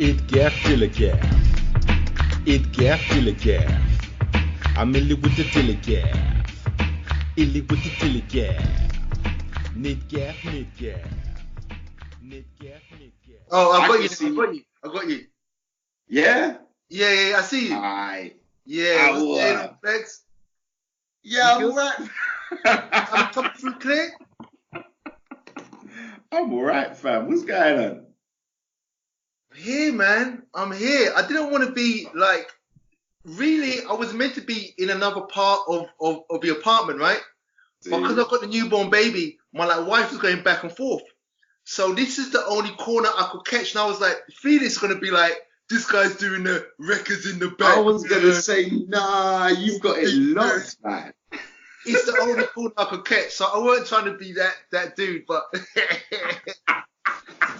It gaff till a gaff. It gaff till a gaff. I'm illy with the till a gaff. Illy with the till a gaff. Knit gaff, knit gaff. Knit gaff, knit gaff. Oh, I got you. Yeah? Yeah, I see you. Aye. Yeah, what's going on, Flex? Yeah, I'm alright. I'm coming through clear. I'm alright, fam. What's going on? Here, man. I'm here. I didn't want to be like, really, I was meant to be in another part of the apartment, right? See? But because I've got the newborn baby, my wife was going back and forth. So this is the only corner I could catch. And I was like, Felix is going to be like, this guy's doing the records in the back. I was going to say, nah, you've got it locked, man. It's the only corner I could catch. So I weren't trying to be that dude, but...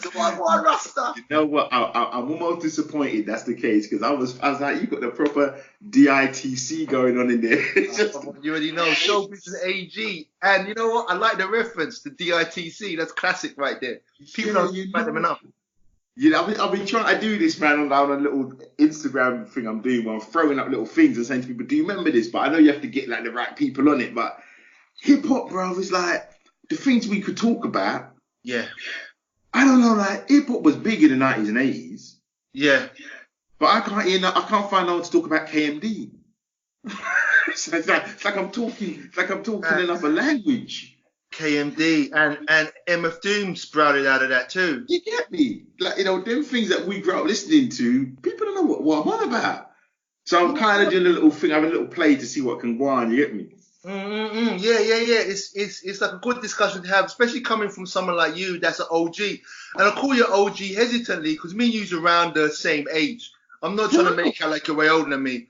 So what Rasta? You know what? I'm almost disappointed that's the case, because I was like, you got the proper DITC going on in there. You already know, Showbiz is AG, and you know what? I like the reference to DITC. That's classic right there. People don't think about them enough. Yeah, I've been trying to do this, man, on a little Instagram thing I'm doing where I'm throwing up little things and saying to people, do you remember this? But I know you have to get like the right people on it. But hip hop, bro, is like the things we could talk about. Yeah. I don't know, like hip hop was big in the 90s and 80s. Yeah. But I can't find no one to talk about KMD. It's like I'm talking another language. KMD and MF Doom sprouted out of that too. You get me? Like, you know, them things that we grew up listening to, people don't know what I'm on about. So I'm kind of doing a little thing, having a little play to see what can go on, you get me? Yeah. It's like a good discussion to have, especially coming from someone like you that's an OG. And I call you OG hesitantly because me and you's around the same age. I'm not trying to make out like you're way older than me.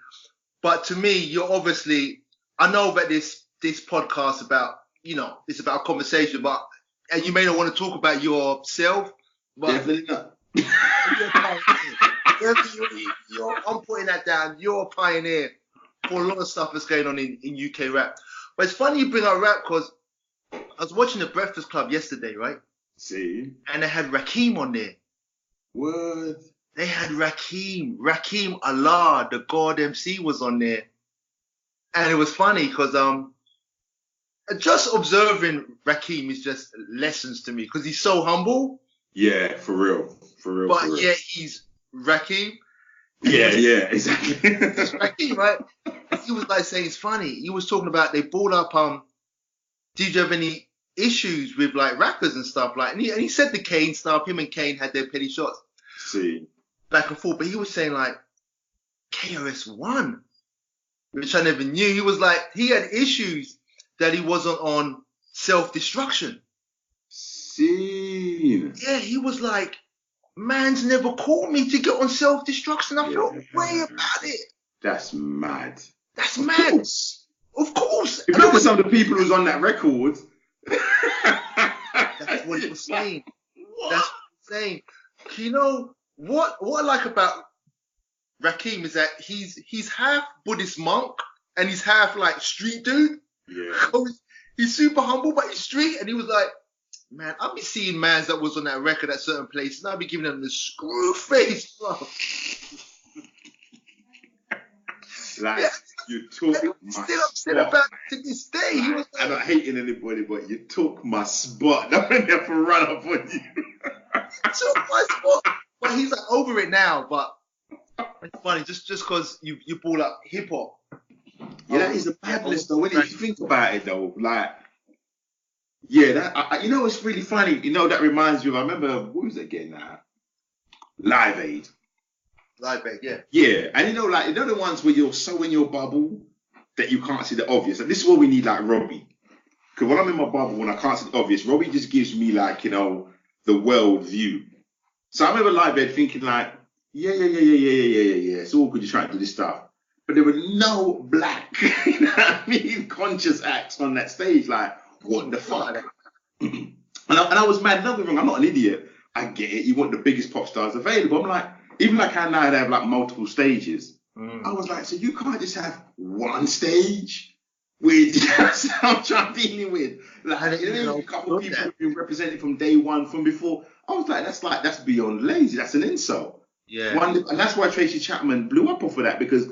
But to me, you're obviously, I know that this podcast about, you know, it's about a conversation, but and you may not want to talk about yourself, but definitely not. I'm putting that down. You're a pioneer for a lot of stuff that's going on in UK rap. But it's funny you bring up rap because I was watching the Breakfast Club yesterday, right? See? And they had Rakim on there. What? They had Rakim Allah, the God MC was on there. And it was funny because just observing Rakim is just lessons to me because he's so humble. Yeah, for real. But yet he's Rakim. Yeah, exactly. It's Rakim, right? He was like saying it's funny. He was talking about they brought up did you have any issues with like rappers and stuff like? And he said the Kane stuff. Him and Kane had their petty shots. See. Back and forth, but he was saying like KRS One, which I never knew. He was like he had issues that he wasn't on self-destruction. See. Yeah, he was like, man's never called me to get on self-destruction. I felt way about it. That's mad. That's mad. Of course. If you look at some of the people who's on that record. That's what he was saying. What? That's what he was saying. You know, what I like about Rakim is that he's half Buddhist monk and he's half like street dude. Yeah. He's super humble, but he's street. And he was like, man, I'll be seeing mans that was on that record at certain places, and I'll be giving them the screw face. Like, yeah, you took my still upset about it to this day. He was like, I'm not hating anybody, but you took my spot. I'm going to have to run up on you. Took my spot. But he's like over it now, but it's funny, just because you brought up hip-hop. Yeah, that is a madness, though, when you think about it, though. Like, yeah, that you know, it's really funny. You know, that reminds me of, I remember, what was it again now? Live Aid, yeah. Yeah, and you know, like, you know the ones where you're so in your bubble that you can't see the obvious. And this is what we need, like, Robbie. Because when I'm in my bubble, when I can't see the obvious, Robbie just gives me, like, you know, the world view. So I remember Live Aid thinking, like, yeah, it's all good, you're trying to do this stuff. But there were no black, you know what I mean, conscious acts on that stage. Like, what the fuck? And I was mad. Don't get me wrong, I'm not an idiot. I get it. You want the biggest pop stars available. I'm like, even like how now they have like multiple stages. I was like, so you can't just have one stage with just what I'm dealing with. Like, you know, a couple of people have been represented from day one, from before. I was like, that's beyond lazy. That's an insult. Yeah. And that's why Tracy Chapman blew up off of that, because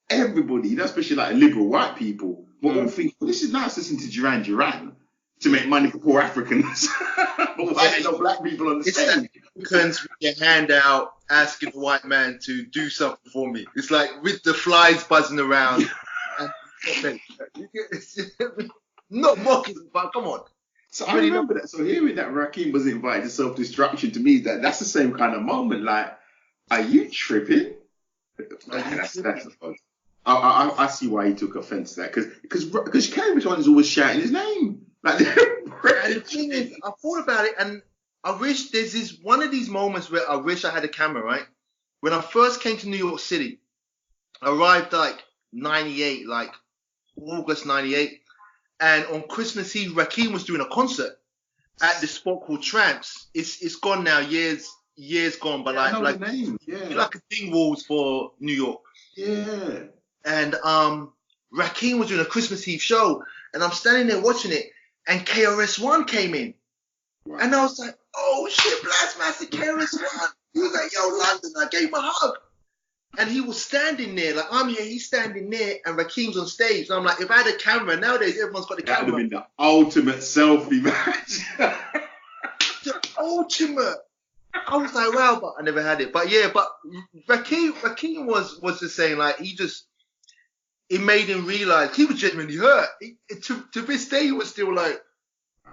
everybody, you know, especially like liberal white people, were all thinking, well, this is nice listening to Duran Duran to make money for poor Africans. But why ain't no black people on the It's stage? like Africans with their hand out asking the white man to do something for me. It's like with the flies buzzing around. And, not mocking, but come on. So I remember that. So hearing that Rakim was invited to self-destruction, to me, that's the same kind of moment. Like, are you tripping? That's fun. I see why he took offense to that, because Cambridge one is always shouting his name. Like, and the thing is, I thought about it, and I wish there's this one of these moments where I wish I had a camera, right? When I first came to New York City, I arrived like 98, like August 98. And on Christmas Eve, Rakim was doing a concert at this spot called Tramps. It's gone now, years gone, but like the name. Yeah. Like a Dingwalls for New York. Yeah. And Rakim was doing a Christmas Eve show, and I'm standing there watching it, and KRS-One came in. Right. And I was like, oh shit, Blastmaster KRS-One. He was like, yo, London, I gave him a hug. And he was standing there, like I'm here, he's standing there, and Rakim's on stage. And I'm like, if I had a camera, nowadays everyone's got a camera. That would have been the ultimate selfie match. The ultimate. I was like, wow, but I never had it. But yeah, but Rakim was just saying, like, it made him realize he was genuinely hurt. To this day, he was still like,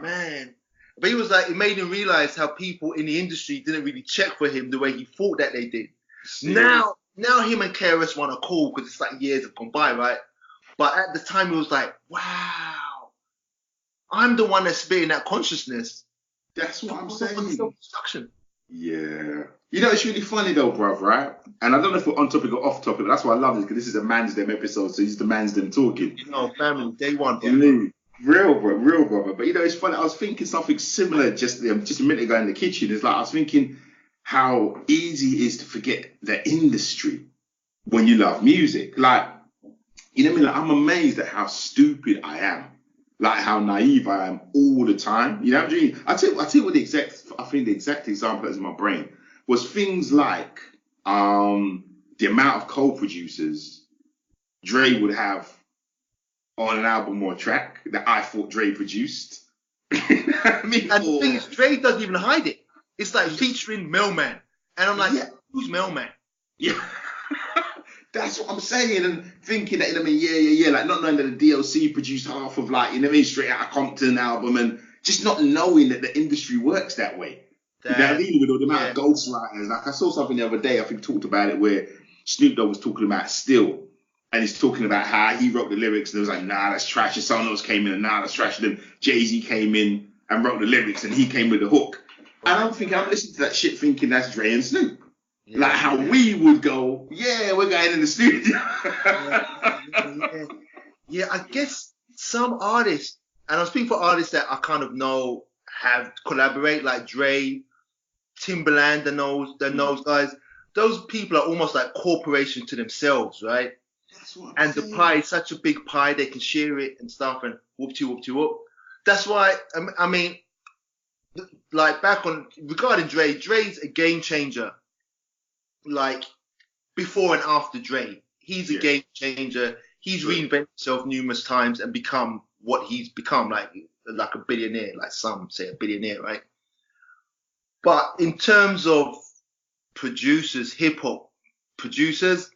man. But he was like, it made him realize how people in the industry didn't really check for him the way he thought that they did. Now him and KRS-One are cool because it's like years have gone by, right? But at the time, he was like, wow, I'm the one that's spitting that consciousness. That's what I'm saying. Self-destruction. Yeah. You know, it's really funny though, bruv, right? And I don't know if we're on topic or off topic, but that's why I love this, because this is a MANSDEM episode, so it's the MANSDEM talking. You know, family, day one, bro. Real brother. But you know, it's funny, I was thinking something similar just a minute ago in the kitchen. It's like, I was thinking how easy it is to forget the industry when you love music. Like, you know what I mean? Like, I'm amazed at how stupid I am. Like, how naive I am all the time. You know what I mean? I tell you what the exact example that's in my brain was things like the amount of co-producers Dre would have on an album or a track that I thought Dre produced. I mean, and the thing is, Dre doesn't even hide it. It's like featuring Mailman. And I'm like, who's Mailman? Yeah. That's what I'm saying, and thinking that, you know what I mean, like not knowing that the DLC produced half of, like, you know what I mean, Straight Outta Compton album, and just not knowing that the industry works that way. Now, dealing with all the amount of ghostwriters, like I saw something the other day, I think talked about it, where Snoop Dogg was talking about Still, and he's talking about how he wrote the lyrics, and it was like, nah, that's trash, and someone else came in, and nah, that's trash, and then Jay-Z came in and wrote the lyrics, and he came with the hook. And I'm listening to that shit thinking that's Dre and Snoop. Yeah, like how we would go, we're going in the studio. Yeah, I guess some artists, and I'm speaking for artists that I kind of know have collaborate, like Dre, Timbaland, and those guys. Those people are almost like corporations to themselves, right? That's what I'm saying. The pie is such a big pie, they can share it and stuff, and whoop-de-whoop-de-whoop. That's why, I mean, like back on, regarding Dre's a game changer. Like before and after Dre, he's a game changer. He's reinvented himself numerous times and become what he's become, like a billionaire, like some say a billionaire, right? But in terms of producers, hip hop producers,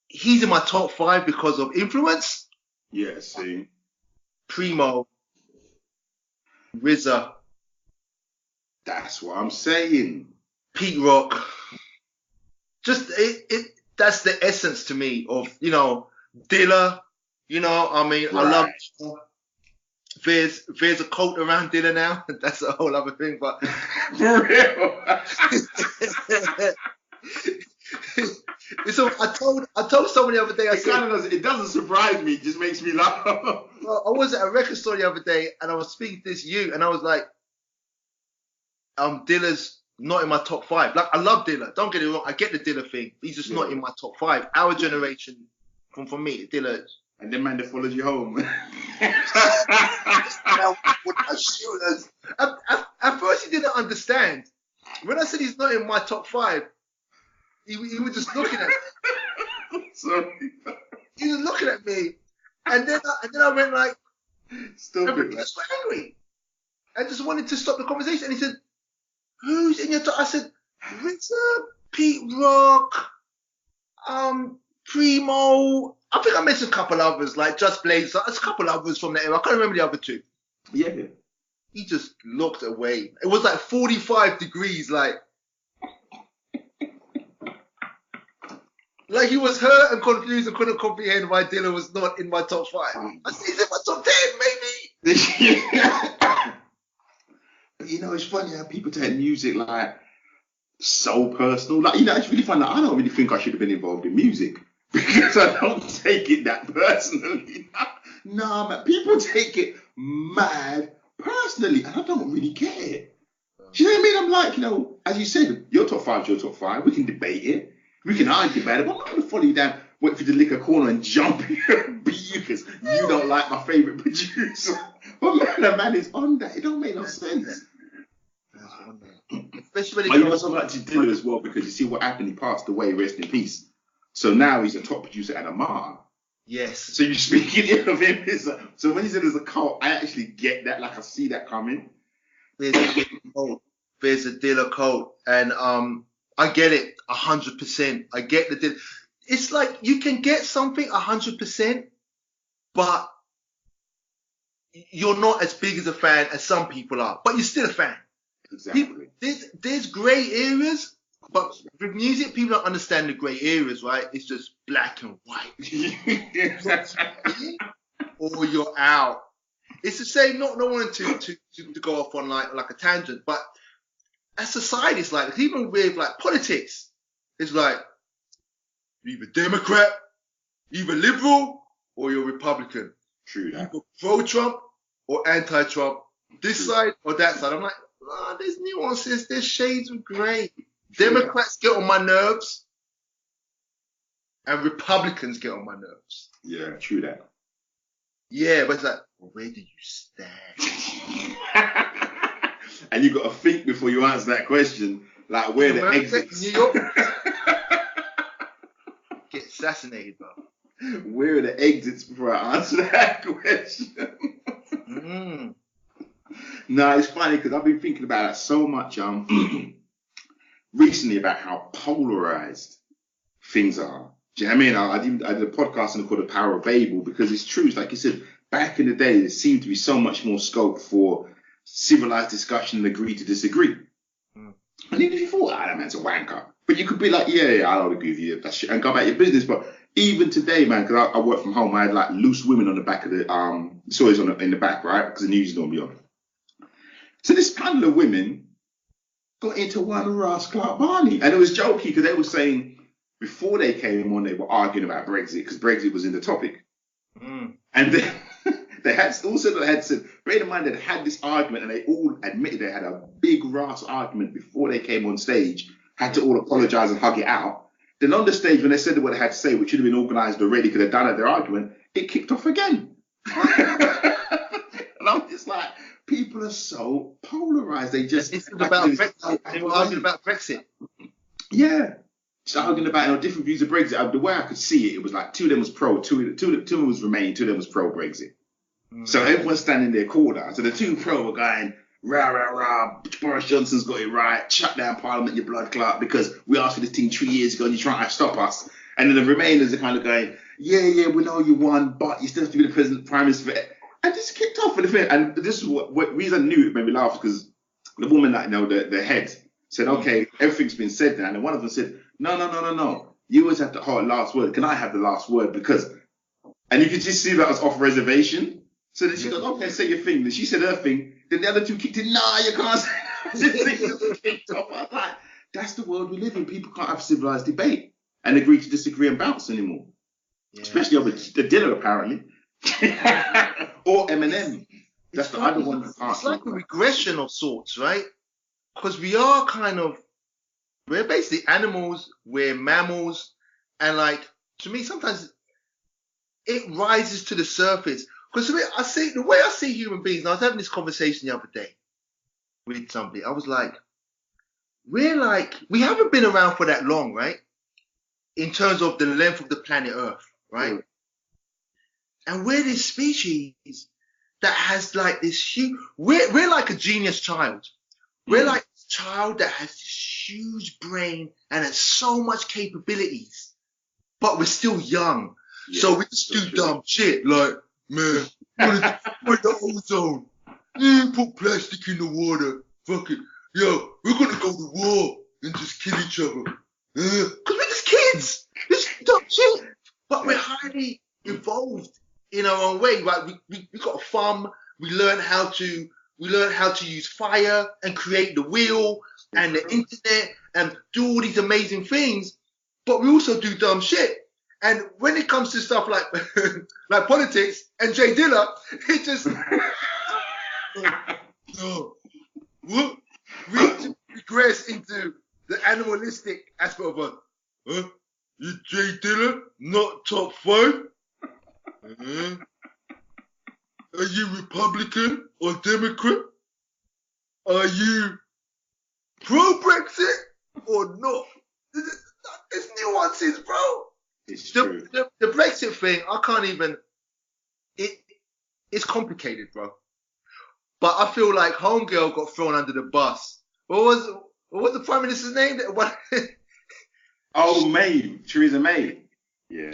he's in my top 5 because of influence. Yeah, see. Primo, RZA. That's what I'm saying. Pete Rock. Just that's the essence to me of, you know, Dilla, you know, I mean, right. I love there's a cult around Dilla now. That's a whole other thing, but for real. So I told someone the other day, it doesn't surprise me, it just makes me laugh. Well, I was at a record store the other day and I was speaking to this and I was like, Dilla's not in my top 5. Like, I love Dilla. Don't get it wrong. I get the Dilla thing. He's just not in my top 5. Our generation, for me, Dilla. And then man that followed you home. At first, he didn't understand. When I said he's not in my top 5, he was just looking at me. Sorry. He was looking at me, and then I went like, Stop it, he man. just went angry. I just wanted to stop the conversation. And he said, "Who's in your top?" I said, "Richard, Pete Rock, Primo." I think I mentioned a couple others, like Just Blaze. There's a couple others from that era. I can't remember the other 2. Yeah. He just looked away. It was like 45 degrees, like he was hurt and confused and couldn't comprehend why Dilla was not in my top 5. I said, he's in my top 10, maybe. But you know, it's funny how people take music like so personal. Like, you know, it's really funny. Like, I don't really think I should have been involved in music because I don't take it that personally. No, man, people take it mad personally, and I don't really care. Do you know what I mean? I'm like, you know, as you said, your top 5 is your top 5. We can debate it. We can argue about it, but I'm not going to follow you down, wait for you to lick a corner and jump and beat you because you don't like my favourite producer. But man, the man is on that. It don't make no sense. Especially when But you know something like J Dilla as well, because you see what happened, he passed away, rest in peace. So now he's a top producer and a martyr. Yes. So you're speaking ill of him. So when you said there's a cult, I actually get that, like I see that coming. There's a Dilla cult, and I get it 100%. I get the Dilla. It's like you can get something 100%, but you're not as big as a fan as some people are, but you're still a fan. Exactly. There's grey areas, but with music, people don't understand the grey areas, right? It's just black and white. Or you're out. It's the same, not wanting to go off on like a tangent, but as society, it's like, even with like politics, it's like, you're either Democrat, either liberal, or you're Republican. True that. Either pro-Trump or anti-Trump. This side or that side. I'm like, there's nuances, there's shades of grey. Democrats get on my nerves, and Republicans get on my nerves. Yeah, true that. Yeah, but it's like, well, where do you stand? And you got to think before you answer that question, like where the exits. New York. Get assassinated, bro. Where are the exits before I answer that question? No, it's funny because I've been thinking about it so much recently about how polarized things are. Do you know what I mean? I did a podcast and called The Power of Babel because it's true. It's like you said, back in the day, there seemed to be so much more scope for civilized discussion and agree to disagree. And even if you thought, that man's a wanker, but you could be like, yeah, I don't agree with you, that shit, and go about your business. But even today, man, because I work from home, I had like loose women on the back of the stories in the back, right? Because the news is normally on. So this panel of women got into one Ross Clark Barney, and it was jokey because they were saying before they came on, they were arguing about Brexit because Brexit was in the topic, and then they had said, bear in mind, they had this argument, and they all admitted they had a big Ross argument before they came on stage, had to all apologise and hug it out. Then on the stage, when they said what they had to say, which should have been organised already because they'd done at their argument, it kicked off again. And I'm just like, people are so polarised. They just... It's about Brexit. They were arguing about Brexit. Yeah. Just arguing about different views of Brexit. The way I could see it, it was like two of them was pro, two of them was Remain, two of them was pro-Brexit. So everyone's standing their corner. So the two pro were going, rah, rah, rah, Boris Johnson's got it right, shut down Parliament, you blood clot, because we asked for this thing 3 years ago and you're trying to stop us. And then the Remainers are kind of going, yeah, we know you won, but you still have to be the president, prime minister. And this kicked off for the thing. And this is what reason I knew it made me laugh, because the woman that, the head said, okay, everything's been said now. And then one of them said, no. You always have the last word. Can I have the last word? Because, and you could just see that was off reservation. So then she goes, okay, say your thing. Then she said her thing. Then the other two kicked in, nah, you can't say that. Kicked off. I was like, that's the world we live in. People can't have civilized debate and agree to disagree and bounce anymore. Yeah. Especially over the Dilla, apparently. Or Eminem. That's the other one. It's like a regression of sorts, right? Because we're basically animals, we're mammals, and like, to me, sometimes it rises to the surface. Because the way I see human beings, and I was having this conversation the other day with somebody, I was like, we haven't been around for that long, right? In terms of the length of the planet Earth, right? And we're this species that has like this huge, we're like a genius child. We're like a child that has this huge brain and has so much capabilities, but we're still young. Yeah, so we just do dumb shit like, man, what the ozone? Put plastic in the water. Fuck it. Yo, we're gonna go to war and just kill each other. Cause we're just kids. It's dumb shit. But we're highly evolved in our own way, right? We got a farm. We learn how to use fire and create the wheel and the internet and do all these amazing things. But we also do dumb shit. And when it comes to stuff like like politics and J Dilla, it just what? We regress into the animalistic aspect of us. You J Dilla, not top 5? Are you Republican or Democrat? Are you pro-Brexit or not? There's nuances, bro. It's true. The Brexit thing, I can't even. It's complicated, bro. But I feel like Homegirl got thrown under the bus. What was the Prime Minister's name? Oh, May, Theresa May. Yeah.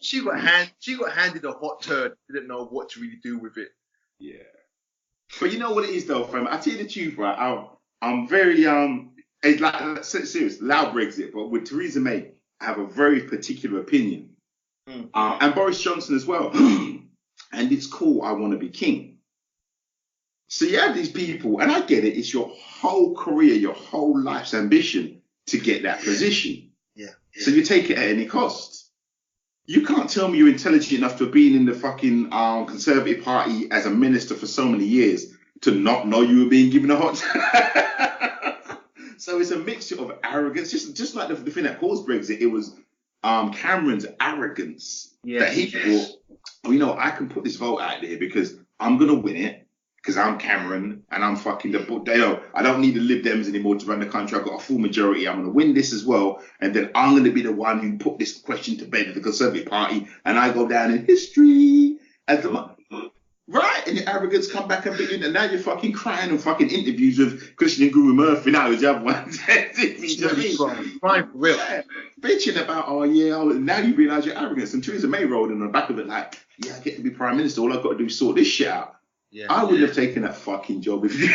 She got handed a hot turd. Didn't know what to really do with it. Yeah. But you know what it is though, fam. I tell you the truth, right? I'm very it's like serious, loud Brexit, but with Theresa May, I have a very particular opinion. And Boris Johnson as well. And it's cool, I want to be king. So you have these people, and I get it, it's your whole career, your whole life's ambition to get that position. Yeah. So you take it at any cost. You can't tell me you're intelligent enough to have been in the fucking Conservative Party as a minister for so many years to not know you were being given a hot. So it's a mixture of arrogance, just like the thing that caused Brexit. It was Cameron's arrogance that he thought, oh, you know, I can put this vote out there because I'm gonna win it because I'm Cameron and I'm fucking I don't need the Lib Dems anymore to run the country. I've got a full majority. I'm gonna win this as well, and then I'm gonna be the one who put this question to bed of the Conservative Party, and I go down in history as the right. And your arrogance come back and begin, and now you're fucking crying and fucking interviews with Christian and Guru Murphy. Now is the other one. Crying for real. Yeah, bitching about, now you realise your arrogance. And Theresa May rolled in the back of it like, yeah, I get to be Prime Minister. All I've got to do is sort this shit out. Yeah, I wouldn't have taken that fucking job if you.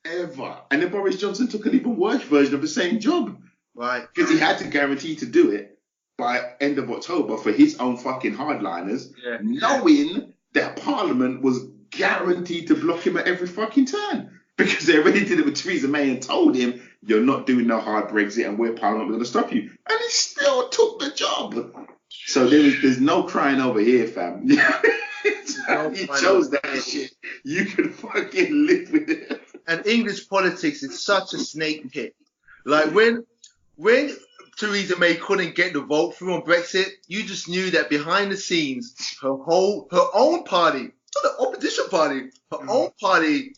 Ever. And then Boris Johnson took an even worse version of the same job. Right. Because he had to guarantee to do it by end of October for his own fucking hardliners, knowing that Parliament was guaranteed to block him at every fucking turn. Because they already did it with Theresa May and told him, you're not doing no hard Brexit and we're Parliament, we're going to stop you. And he still took the job. So there's no crying over here, fam. He chose that shit. You can fucking live with it. And English politics is such a snake pit. Like when Theresa May couldn't get the vote through on Brexit, you just knew that behind the scenes, her own party, not the opposition party, her own party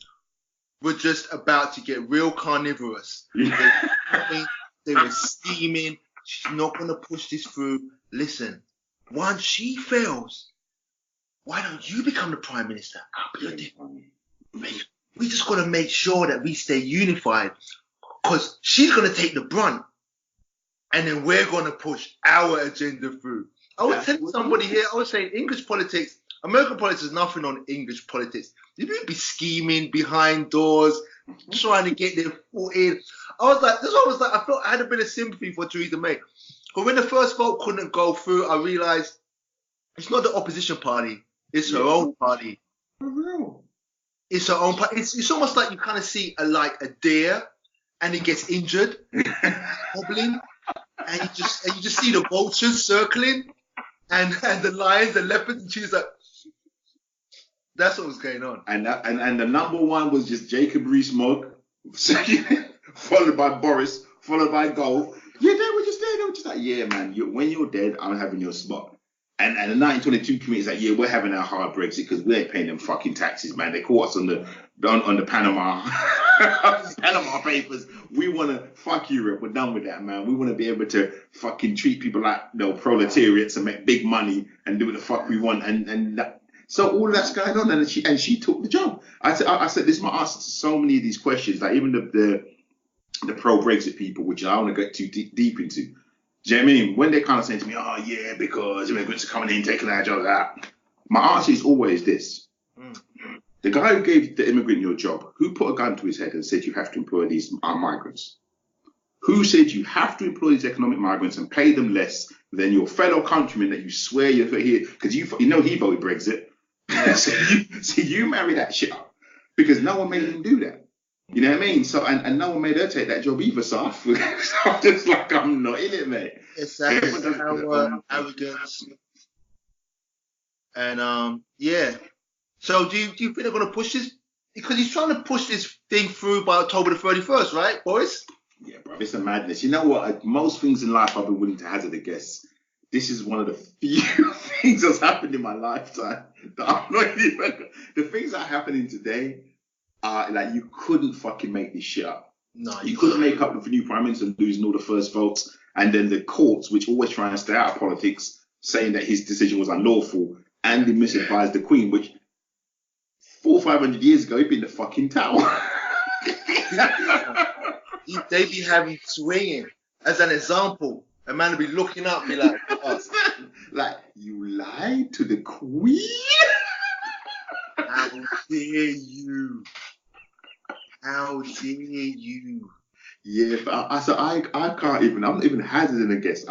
were just about to get real carnivorous. They were scheming. She's not going to push this through. Listen, once she fails, why don't you become the Prime Minister? We just got to make sure that we stay unified because she's going to take the brunt. And then we're going to push our agenda through. I was telling somebody here, I was saying English politics, American politics is nothing on English politics. You need to be scheming behind doors, trying to get their foot in. I felt I had a bit of sympathy for Theresa May. But when the first vote couldn't go through, I realized it's not the opposition party, it's her own party. For real. It's her own party. It's almost like you kind of see a deer and it gets injured and wobbling. And you just see the vultures circling and the lions, the leopards, and she's like, that's what was going on. And the number one was just Jacob Rees-Mogg, followed by Boris, followed by Gove. Yeah, they were just there. They were just like, yeah, man, when you're dead, I'm having your spot. And the 1922 committee is like, yeah, we're having our hard Brexit because we ain't paying them fucking taxes, man. They caught us on the Panama Panama papers. We want to fuck Europe. We're done with that, man. We want to be able to fucking treat people like proletariats and make big money and do what the fuck we want. And that, so all that's going on, and she took the job. I said this is my answer to so many of these questions, like even the pro-Brexit people, which I don't want to get too deep into. Do you know what I mean? When they're kind of saying to me, oh, yeah, because immigrants are coming in, taking our jobs out. My answer is always this. The guy who gave the immigrant your job, who put a gun to his head and said you have to employ these migrants? Who said you have to employ these economic migrants and pay them less than your fellow countrymen that you swear you're here? Because you know he voted Brexit. so you marry that shit up. Because no one made him do that. You know what I mean? So and no one made her take that job either. So I'm just like, I'm not in it, mate. It's our arrogance. And yeah. So do you think they're gonna push this? Because he's trying to push this thing through by October the 31st, right, boys? Yeah, bro. It's a madness. You know what? Most things in life I've been willing to hazard a guess. This is one of the few things that's happened in my lifetime that I'm not even. The things that are happening today. Like you couldn't fucking make this shit up. No, you couldn't make up the new prime minister losing all the first votes, and then the courts, which always try and stay out of politics, saying that his decision was unlawful, and he misadvised the Queen, which 400 or 500 years ago he'd been in the fucking tower. They be having swinging as an example. A man would be looking up, be like, oh. Like you lied to the Queen. How dare you? How dare you? Yeah, but I can't even. I'm not even hazarding a guess.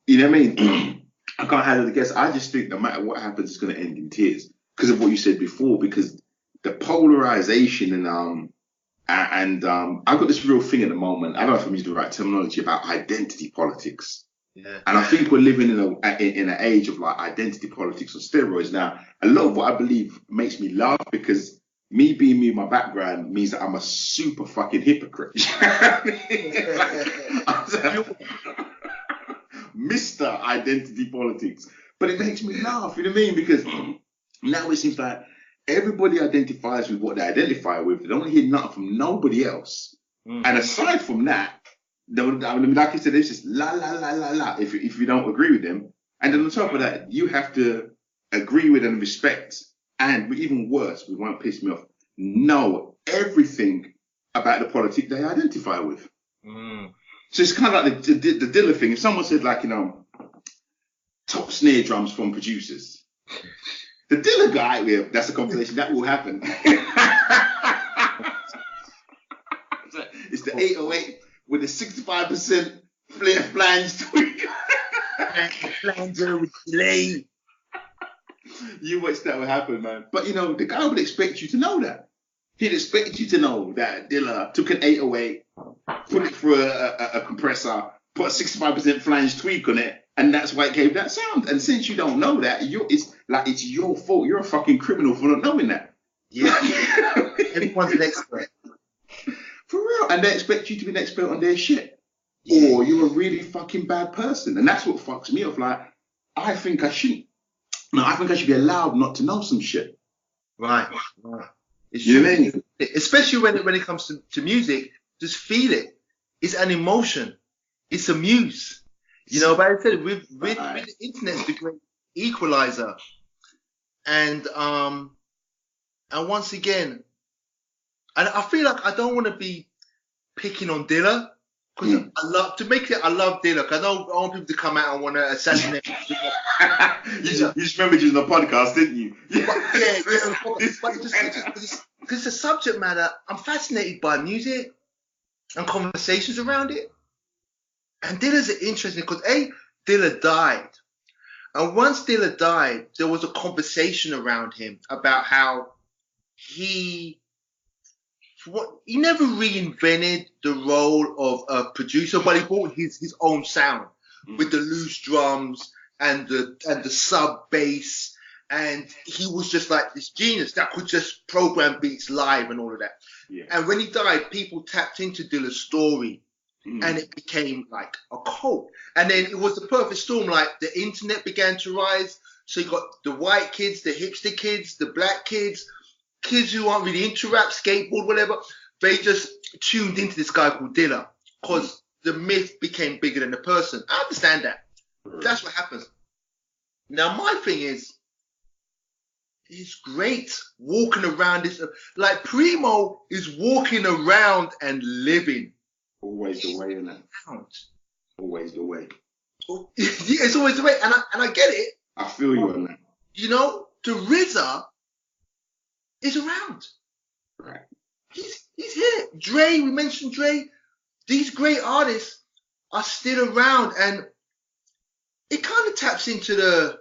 You know what I mean? I can't hazard a guess. I just think no matter what happens, it's going to end in tears because of what you said before. Because the polarization and I've got this real thing at the moment. I don't know if I'm using the right terminology about identity politics. Yeah. And I think we're living in an age of like identity politics on steroids. Now, a lot of what I believe makes me laugh because me being me, my background means that I'm a super fucking hypocrite. Mr. Identity Politics. But it makes me laugh, you know what I mean? Because now it seems like everybody identifies with what they identify with. They don't hear nothing from nobody else. And aside from that, like you said, it's just la la la la la if you don't agree with them. And then on top of that, you have to agree with and respect, and even worse, we won't piss me off, know everything about the politics they identify with. So it's kind of like the Dilla thing. If someone said like, top snare drums from producers, the Dilla guy, that's a conversation that will happen. It's the 808 with the 65% flare flange tweak. Flanger with delay. You watch that will happen, man. But the guy would expect you to know that. He'd expect you to know that Dilla took an 808, put it through a compressor, put a 65% flange tweak on it, and that's why it gave that sound. And since you don't know that, it's your fault. You're a fucking criminal for not knowing that. Yeah. Everyone's an expert. For real. And they expect you to be an expert on their shit. Yeah. Or you're a really fucking bad person. And that's what fucks me off. Like, I think I should be allowed not to know some shit. Right. You know what I mean? Especially when it comes to music, just feel it. It's an emotion. It's a muse. But I said with the internet, it's the great equalizer. And once again, and I feel like I don't want to be picking on Dilla because I love Dilla. Cause I want people to come out and want to assassinate. You just remembered you was on a podcast, didn't you? But because it's a subject matter, I'm fascinated by music and conversations around it. And Dilla's interesting because Dilla died. And once Dilla died, there was a conversation around him about how he never reinvented the role of a producer, but he brought his own sound with the loose drums and the sub bass, and he was just like this genius that could just program beats live and all of that. Yeah. And when he died, people tapped into Dilla's story and it became like a cult. And then it was the perfect storm. Like the internet began to rise. So you got the white kids, the hipster kids, the black kids, kids who aren't really into rap, skateboard, whatever. They just tuned into this guy called Dilla because the myth became bigger than the person. I understand that. That's what happens. Now my thing is, it's great walking around this. Like Primo is walking around and living. Always the way, isn't it? Always the way. Yeah, it's always the way, and I get it. I feel you on that. You know, the RZA is around. Right. He's here. Dre, we mentioned Dre. These great artists are still around, and it kind of taps into the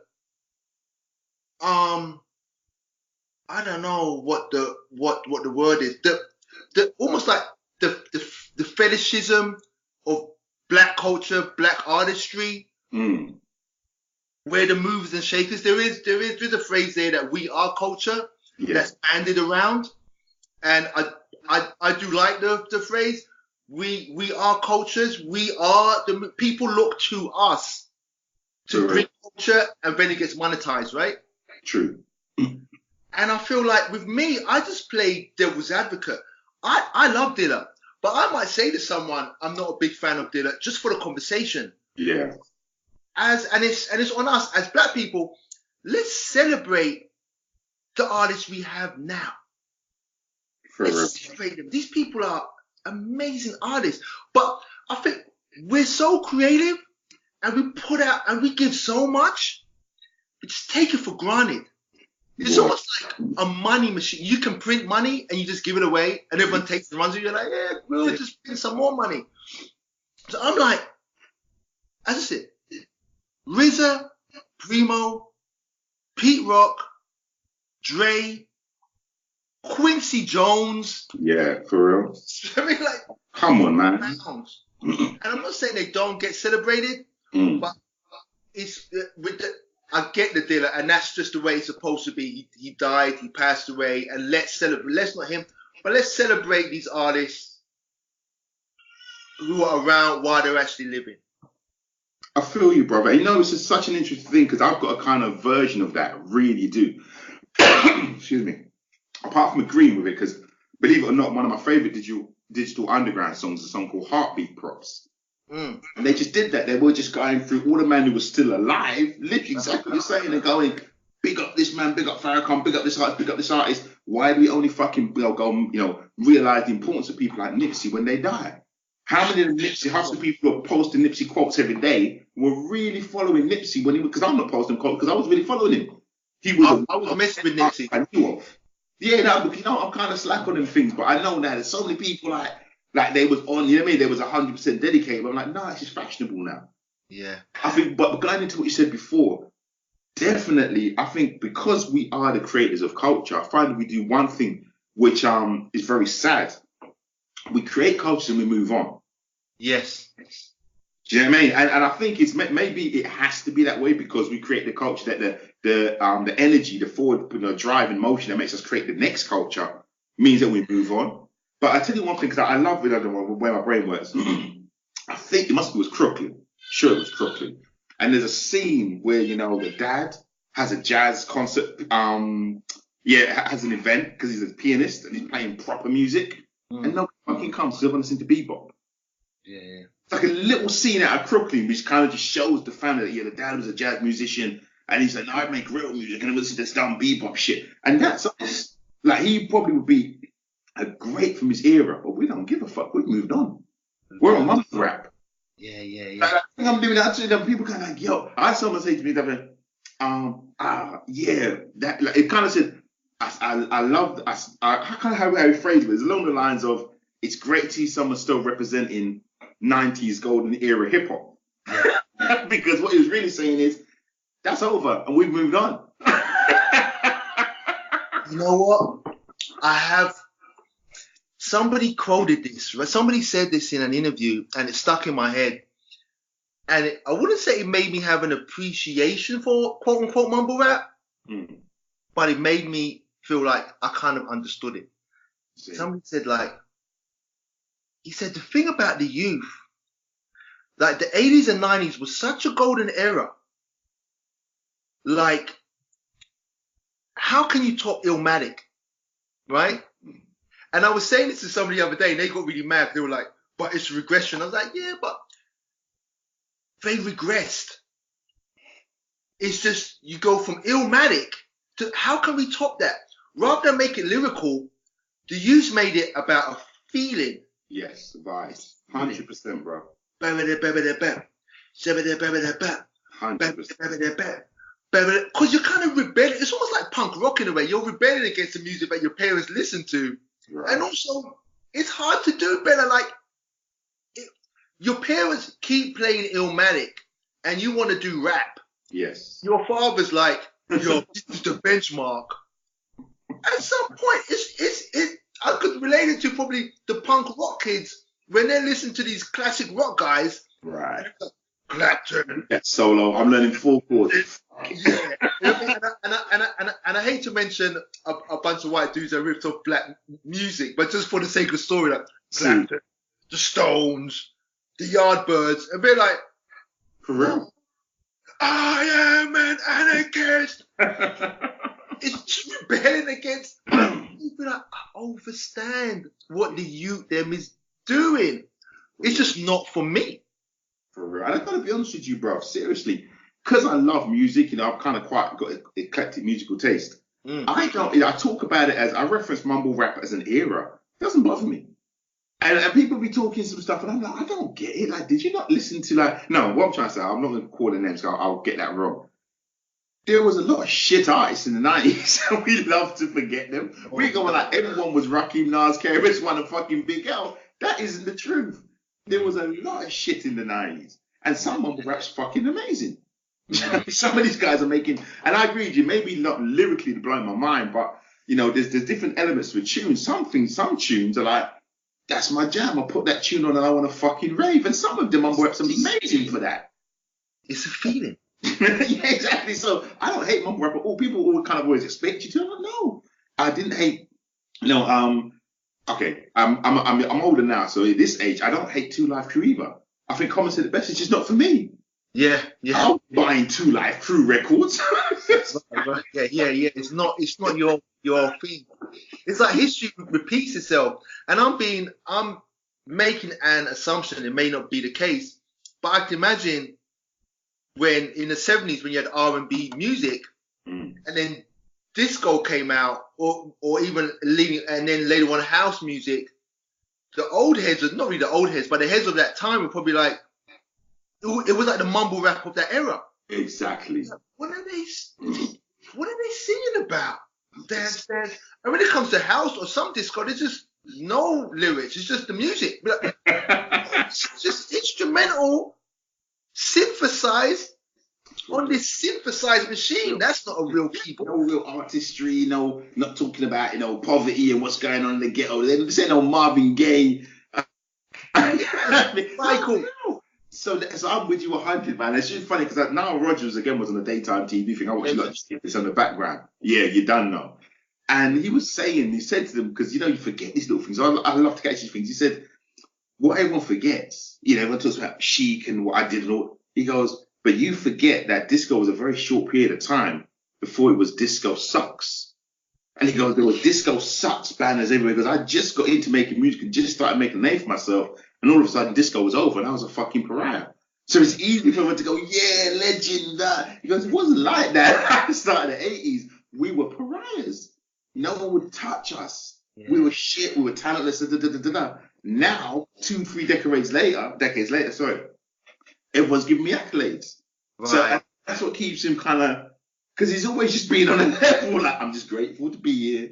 I don't know what the word is. The almost like the fetishism of black culture, black artistry, where the movers and shakers. There's a phrase there that we are culture that's banded around, and I do like the phrase. We are cultures. We are the people look to us to bring culture, and then it gets monetized, right? True. And I feel like with me, I just play devil's advocate. I love Dilla, but I might say to someone, I'm not a big fan of Dilla, just for the conversation. Yeah. And it's on us as black people. Let's celebrate the artists we have now. Let's celebrate them. These people are amazing artists, but I think we're so creative, and we put out and we give so much, we just take it for granted. It's almost like a money machine. You can print money and you just give it away, and everyone takes and runs with it. You're like, yeah, we'll just print some more money. So I'm like, as I said, RZA, Primo, Pete Rock, Dre, Quincy Jones. Yeah, for real. I mean, like, come on, man. And I'm not saying they don't get celebrated, but it's with the. I get the Dilla, and that's just the way it's supposed to be. He died, he passed away, and let's celebrate. Let's not him, but let's celebrate these artists who are around while they're actually living. I feel you, brother. You know, it's just such an interesting thing because I've got a kind of version of that. I really do. Excuse me. Apart from agreeing with it, because believe it or not, one of my favorite digital underground songs is a song called Heartbeat Props. And they just did that. They were just going through all the men who were still alive, literally exactly what you're saying, and going, big up this man, big up Farrakhan, big up this artist, big up this artist. Why do we only fucking go, realize the importance of people like Nipsey when they die? How many of Nipsey Hussle people who are posting Nipsey quotes every day were really following Nipsey when he was, because I'm not posting quotes because I was really following him. I was messing with Nipsey. I knew of. Yeah, no, I'm kind of slack on them things, but I know that there's so many people like they was on, you know what I mean? They was 100% dedicated. But I'm like, no, it's just fashionable now. Yeah. I think, but going into what you said before, definitely, I think because we are the creators of culture, I find we do one thing which is very sad. We create culture and we move on. Yes. Do you know what I mean? And I think it's maybe it has to be that way because we create the culture that the energy, the forward drive and motion that makes us create the next culture means that we move on. But I tell you one thing, because I love the way my brain works. I think it was Crooklyn. Sure, it was Crooklyn. And there's a scene where, the dad has a jazz concert, has an event because he's a pianist and he's playing proper music. And nobody fucking comes because everyone's into bebop. Yeah. It's like a little scene out of Crooklyn which kind of just shows the family that, the dad was a jazz musician and he's like, no, I make real music and I listen to this dumb bebop shit. And that's us. Like, he probably would be a great from his era, but we don't give a fuck. We've moved on. We're on mumble rap. Yeah. Like, I think I'm doing that to them. People kind of like, yo, I had someone say to me that, that like, it kind of said, I love, I kind of how he phrased it. It's along the lines of, it's great to see someone still representing 90s golden era hip hop. Yeah. Because what he was really saying is, that's over and we've moved on. You know what? Somebody quoted this, right? Somebody said this in an interview and it stuck in my head. And I wouldn't say it made me have an appreciation for quote unquote mumble rap, but it made me feel like I kind of understood it. Somebody said he said the thing about the youth Like the 80s and 90s was such a golden era. Like, how can you top Illmatic, right? And I was saying this to somebody the other day, and they got really mad. They were like, but it's regression. I was like, yeah, but they regressed. It's just, you go from Illmatic to, how can we top that? Rather than make it lyrical, the youth made it about a feeling. Yes, right. 100%, bro. 100%. Because Because you're kind of rebelling. It's almost like punk rock in a way. You're rebelling against the music that your parents listen to. right. And also, it's hard to do better. Like, your parents keep playing Illmatic and you want to do rap. Yes. Your father's like, yo, this is the benchmark. At some point, I could relate it to probably the punk rock kids when they listen to these classic rock guys. Right. Clapton. That solo. I'm learning 4 chords. Yeah. And I hate to mention a bunch of white dudes that ripped off black music, but just for the sake of story, like Clapton, the Stones, the Yardbirds, and they're like, For real. I am an anarchist. It's just rebelling against. People like, I understand what the youth them is doing. It's just not for me. For real. And I gotta be honest with you, bro. Seriously, because I love music, you know, I've kind of quite got an eclectic musical taste. I talk about it as, I reference mumble rap as an era. It doesn't bother me. And people be talking some stuff, and I'm like, I don't get it. Like, did you not listen to, like, no, what I'm trying to say, I'm not going to call the names, so I'll get that wrong. There was a lot of shit artists in the 90s, and we love to forget them. We go like, everyone was Rakim, Nas, KRS-One, and fucking Big L. That isn't the truth. There was a lot of shit in the 90s, and some mumble rap's fucking amazing. Some of these guys are making, and I agree with you, maybe not lyrically to blow my mind, but, you know, there's different elements with tunes. Some tunes are like, that's my jam. I put that tune on and I want to fucking rave. And some of them mumble rap's amazing for that. It's a feeling. Yeah, exactly. So I don't hate mumble rap at all. People all kind of always expect you to. I'm like, no, I didn't hate. No, okay. I'm older now, so at this age, I don't hate 2 Live Crew either. I think Common said the best. It's just not for me. Yeah. I'm buying 2 Live Crew records. Yeah. It's not your thing. It's like history repeats itself, and I'm making an assumption. It may not be the case, but I can imagine when in the 70s when you had R&B music, and then disco came out, or even leading, and then later on house music. The old heads, not really the old heads, but the heads of that time were probably like, it was like the mumble rap of that era. Exactly. What are they singing about? Dance. And when it comes to house or some disco, there's just no lyrics. It's just the music. It's just instrumental, synthesized on this synthesized machine. That's not a real keyboard. No real artistry, you know, not talking about, you know, poverty and what's going on in the ghetto. This ain't no Marvin Gaye. Michael. So I'm with you 100, man. It's just funny because now Rogers again was on the daytime TV thing. I watched this on the background. Yeah, you done know. And he said to them, because, you know, you forget these little things. I love to catch these things. He said, what everyone forgets, you know, everyone talks about Chic and what I did and all. He goes, but you forget that disco was a very short period of time before it was disco sucks. And he goes, there were disco sucks banners everywhere. He goes, I just got into making music and just started making a name for myself. And all of a sudden, disco was over, and I was a fucking pariah. So it's easy for everyone to go, yeah, legend. He goes, it wasn't like that. At the start of the 80s, we were pariahs. No one would touch us. Yeah. We were shit. We were talentless. Now, 2-3 decades later, everyone's giving me accolades. Right. So that's what keeps him kind of, because he's always just been on a level. Like, I'm just grateful to be here.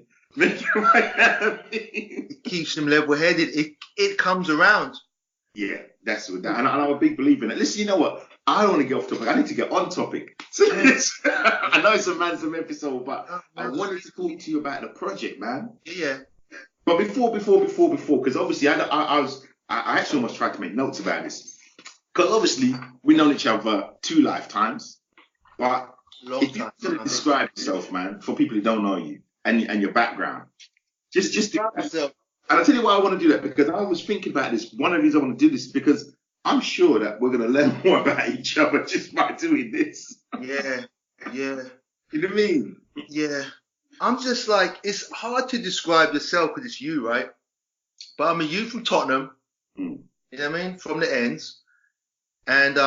It keeps him level-headed. It comes around. Yeah, that's what that. And I'm a big believer in it. Listen, you know what? I don't want to get off topic. I need to get on topic. So I know it's a MANSDEM episode, but I wanted to talk to you about the project, man. Yeah. But before, because obviously I actually almost tried to make notes about this. Because obviously we've known each other 2 lifetimes. But if you're going to describe yourself, man, for people who don't know you and your background, just and I'll tell you why I want to do that, because I was thinking about this. One of the reasons I want to do this is because I'm sure that we're gonna learn more about each other just by doing this. Yeah. You know what I mean? Yeah. I'm just like, it's hard to describe yourself because it's you, right? But I'm a youth from Tottenham. Mm. You know what I mean? From the ends. And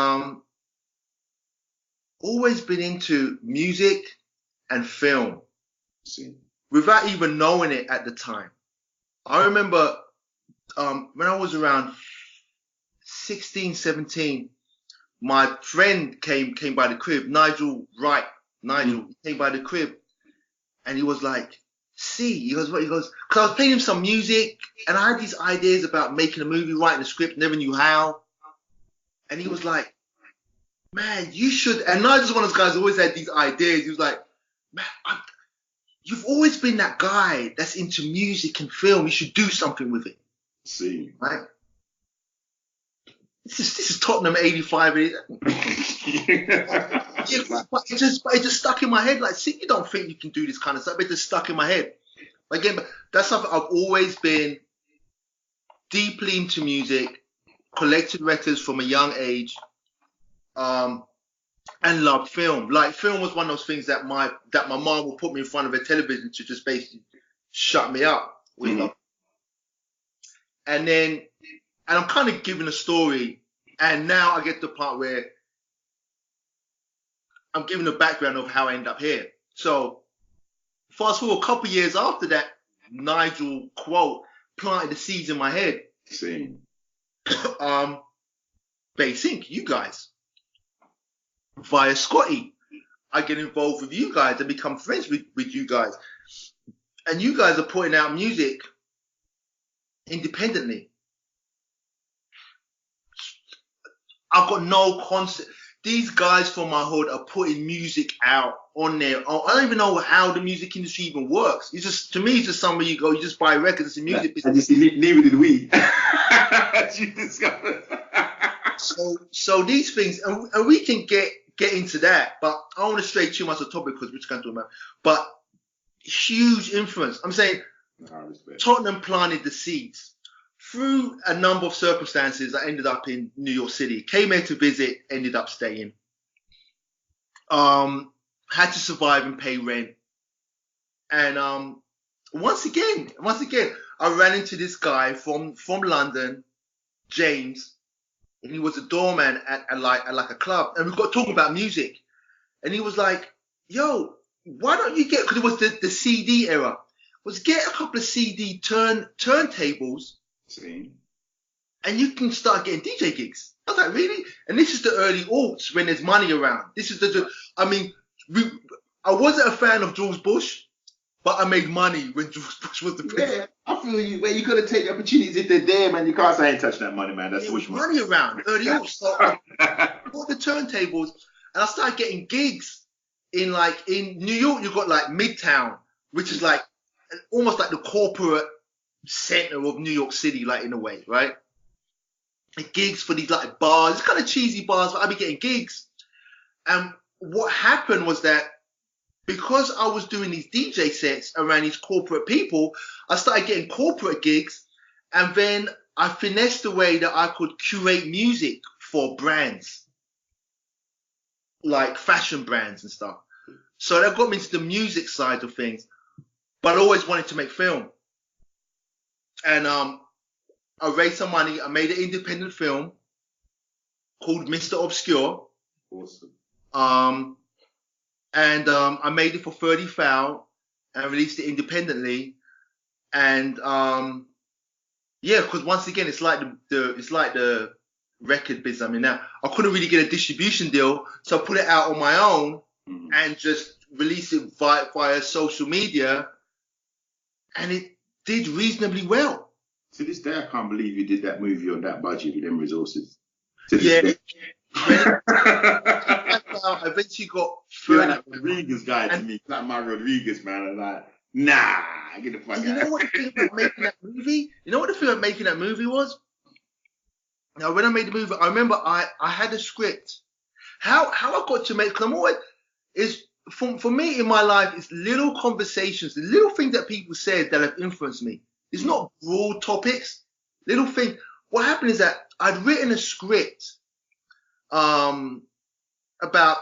always been into music and film See. without even knowing it at the time. I remember when I was around 16, 17, my friend came by the crib, Nigel Wright. Nigel came by the crib and he was like, see, he goes, what? He goes, because I was playing him some music and I had these ideas about making a movie, writing a script, never knew how. And he was like, man, you should. And Nigel's one of those guys who always had these ideas. He was like, man, you've always been that guy that's into music and film. You should do something with it. See. Right? This is Tottenham 85. Yeah, but it just stuck in my head. Like, see, you don't think you can do this kind of stuff. It just stuck in my head. Again, that's something I've always been deeply into music, collected records from a young age, and loved film. Like, film was one of those things that my mom would put me in front of a television to just basically shut me up with. And I'm kind of giving a story, and now I get to the part where I'm giving a background of how I end up here. So fast forward a couple of years after that Nigel quote planted the seeds in my head. See. Basink, you guys. Via Scotty, I get involved with you guys and become friends with you guys. And you guys are putting out music independently. I've got no concept. These guys from my hood are putting music out on there. I don't even know how the music industry even works. It's just, to me, it's just somewhere you go, you just buy records, it's a music business. And you see, neither did we. As you discovered. So these things, and we can get into that, but I don't want to stray too much off topic because we're just going to talk about. But huge influence. I'm saying Tottenham planted the seeds. Through a number of circumstances, I ended up in New York City. Came here to visit, ended up staying. Had to survive and pay rent. And once again, I ran into this guy from London, James, and he was a doorman at like a club, and we got talking about music. And he was like, "Yo, why don't you get?" Because it was the CD era. Was get a couple of CD turntables. See. And you can start getting DJ gigs. I was like, really? And this is the early aughts when there's money around. This is I wasn't a fan of George Bush, but I made money when George Bush was the president. Yeah, I feel you. Where you got to take the opportunities if they're there, man. You can't say I ain't touching that money, man. That's Bush money around. Early aughts. So I bought the turntables and I started getting gigs in New York. You've got like Midtown, which is like almost like the corporate center of New York City, like in a way, right? And gigs for these like bars, it's kind of cheesy bars, but I'd be getting gigs. And what happened was that because I was doing these DJ sets around these corporate people, I started getting corporate gigs, and then I finessed the way that I could curate music for brands, like fashion brands and stuff. So that got me into the music side of things, but I always wanted to make film. And I raised some money. I made an independent film called Mr. Obscure. Awesome. And I made it for 30 Foul and released it independently. And yeah, because once again, it's like the record business. I mean, now I couldn't really get a distribution deal, so I put it out on my own and just released it via social media, and it did reasonably well. To this day, I can't believe you did that movie on that budget with them resources. To this day. I eventually got you're like Rodriguez guy to me. Like my Rodriguez, man. I'm like, nah, get the fuck out. You know what the thing about making that movie? You know what the thing about making that movie was? Now, when I made the movie, I remember I had a script. How I got to make, because I'm always, is for me in my life, it's little conversations, the little things that people said that have influenced me. It's not broad topics, little things. What happened is that I'd written a script about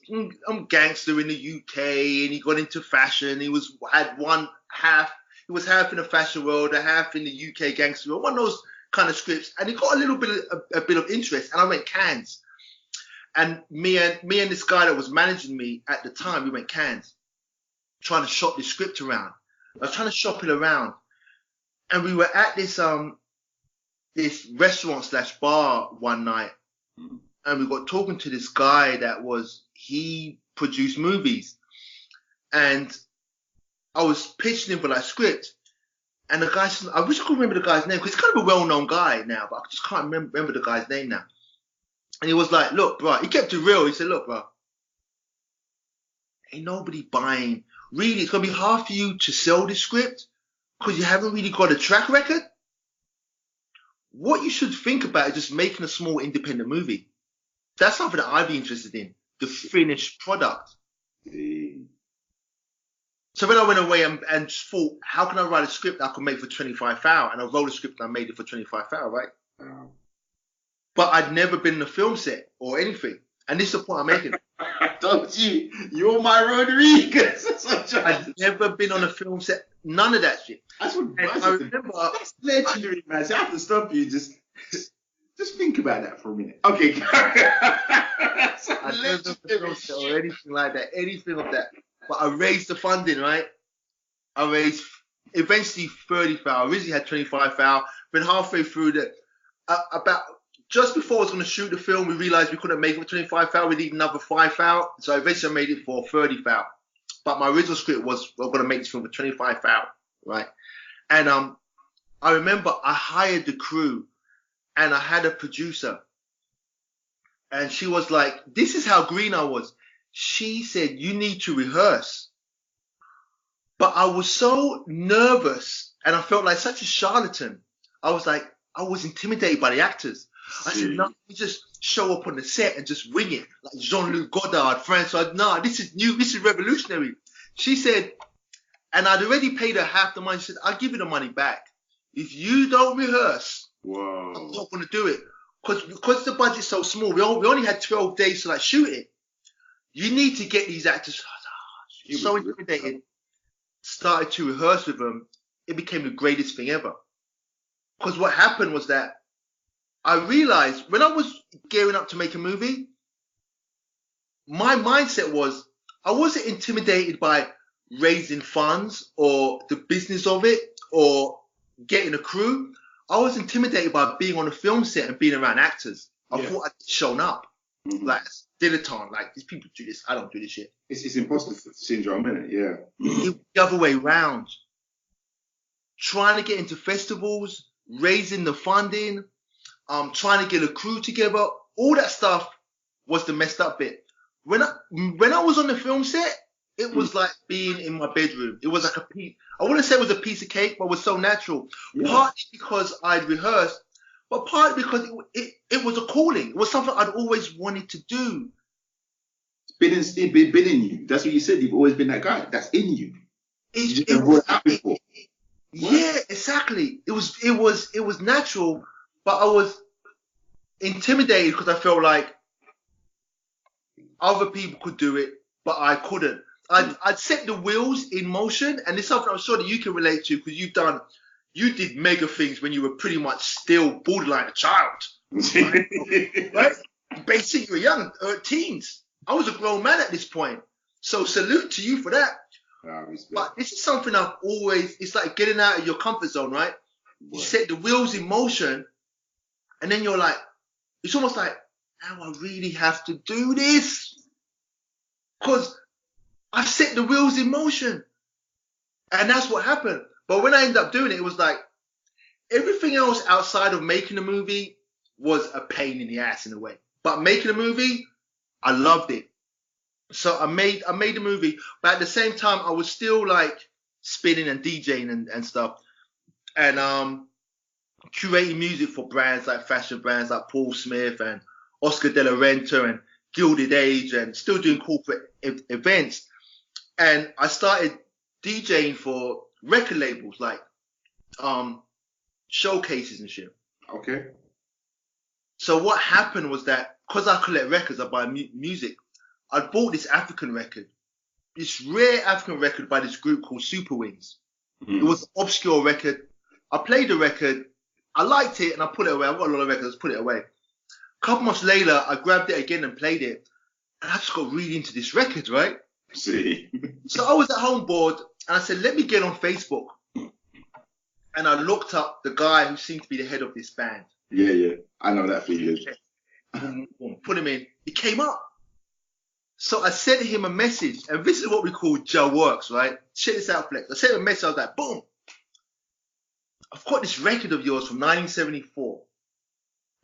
some gangster in the UK, and he got into fashion. He was half in the fashion world, a half in the UK gangster world. One of those kind of scripts, and it got a bit of interest. And I went Cannes, and me and this guy that was managing me at the time, we went Cannes, trying to shop this script around. I was trying to shop it around, and we were at this restaurant/bar one night. And we got talking to this guy he produced movies. And I was pitching him for that script. And the guy said, I wish I could remember the guy's name, because he's kind of a well-known guy now, but I just can't remember the guy's name now. And he was like, look, bro, he kept it real. He said, look, bro, ain't nobody buying. Really, it's going to be hard for you to sell this script because you haven't really got a track record. What you should think about is just making a small independent movie. That's something that I'd be interested in, the finished product. So then I went away and thought, how can I write a script I could make for 25 hours? And I wrote a script and I made it for 25 hours, right? But I'd never been in a film set or anything. And this is the point I'm making. Don't you? You're my Rodriguez. I'd never been on a film set. None of that shit. That's what I remember. That's legendary, man. So I have to stop you. Just think about that for a minute. Okay. I never done a film set or anything like that. Anything of that. But I raised the funding, right? I raised eventually 30,000. I originally had 25,000. But halfway through about just before I was going to shoot the film, we realized we couldn't make it for 25,000. We need another 5,000. So eventually I made it for 30,000. But my original script was, we're going to make this film for 25,000, right? And I remember I hired the crew and I had a producer. And she was like, this is how green I was. She said, you need to rehearse. But I was so nervous and I felt like such a charlatan. I was intimidated by the actors. I said, no, you just show up on the set and just wing it. Like Jean-Luc Godard, Francois. No, this is new. This is revolutionary. She said, and I'd already paid her half the money. She said, I'll give you the money back. If you don't rehearse, I'm not going to do it. Because the budget's so small, we only had 12 days to shoot it. You need to get these actors so intimidated. Started to rehearse with them. It became the greatest thing ever. Because what happened was that I realized when I was gearing up to make a movie, my mindset was I wasn't intimidated by raising funds or the business of it or getting a crew. I was intimidated by being on a film set and being around actors. I thought I'd shown up. Like dilettante, like these people do this, I don't do this shit. It's imposter syndrome, isn't it? Yeah. It was the other way round. Trying to get into festivals, raising the funding, trying to get a crew together, all that stuff was the messed up bit. When I was on the film set, it was like being in my bedroom. It was like a piece. I wouldn't say it was a piece of cake, but it was so natural. Yeah. Partly because I'd rehearsed, but partly because it was a calling. It was something I'd always wanted to do. It's been in you. That's what you said. You've always been that guy. That's in you. Yeah, exactly. It was natural, but I was intimidated because I felt like other people could do it, but I couldn't. I'd set the wheels in motion, and it's something I'm sure that you can relate to because you did mega things when you were pretty much still borderline a child, right? Basically, you were young, teens. I was a grown man at this point, so salute to you for that. But this is something I've always. It's like getting out of your comfort zone, right? You set the wheels in motion, and then you're like, it's almost like, now I really have to do this because I've set the wheels in motion. And that's what happened. But when I ended up doing it, it was like everything else outside of making a movie was a pain in the ass in a way. But making a movie, I loved it. So I made the movie, but at the same time, I was still like spinning and DJing and stuff. And curating music for brands like fashion brands like Paul Smith and Oscar de la Renta and Gilded Age, and still doing corporate events. And I started DJing for record labels like showcases and shit. Okay. So what happened was that because I collect records, I buy music. I bought this African record, this rare African record by this group called Super Wings. It was an obscure record. I played the record. I liked it and I put it away. I've got a lot of records, put it away. A couple months later, I grabbed it again and played it. And I just got really into this record, right? See. So I was at home bored and I said, let me get on Facebook. And I looked up the guy who seemed to be the head of this band. Yeah. I know that feeling. Put him in. He came up. So I sent him a message. And this is what we call Joe Works, right? Check this out, Flex. I sent him a message. I was like, boom. I've got this record of yours from 1974.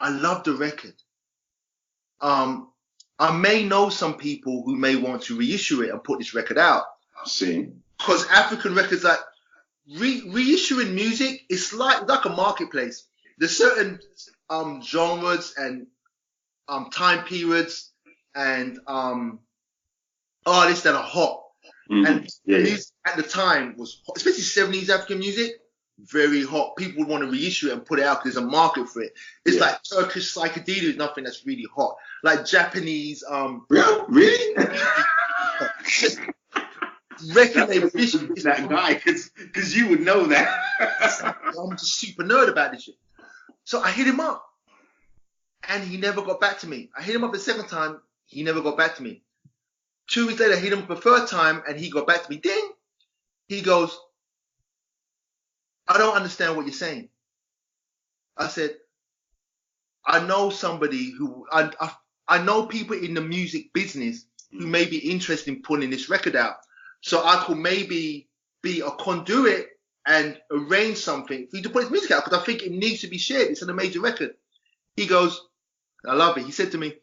I love the record. I may know some people who may want to reissue it and put this record out. I see. Because African records, like reissuing music, it's like a marketplace. There's certain genres and time periods and artists that are hot. And music at the time was hot, especially 70s African music. Very hot. People would want to reissue it and put it out because there's a market for it. It's like Turkish psychedelia is nothing that's really hot. Like Japanese really? record label. That guy, because you would know that. I'm just super nerd about this shit. So I hit him up and he never got back to me. I hit him up the second time, he never got back to me. 2 weeks later, I hit him up the third time and he got back to me. Ding! He goes, I don't understand what you're saying. I said, I know somebody who, I know people in the music business who may be interested in putting this record out. So I could maybe be a conduit and arrange something for you to put his music out because I think it needs to be shared. It's on a major record. He goes, I love it. He said to me,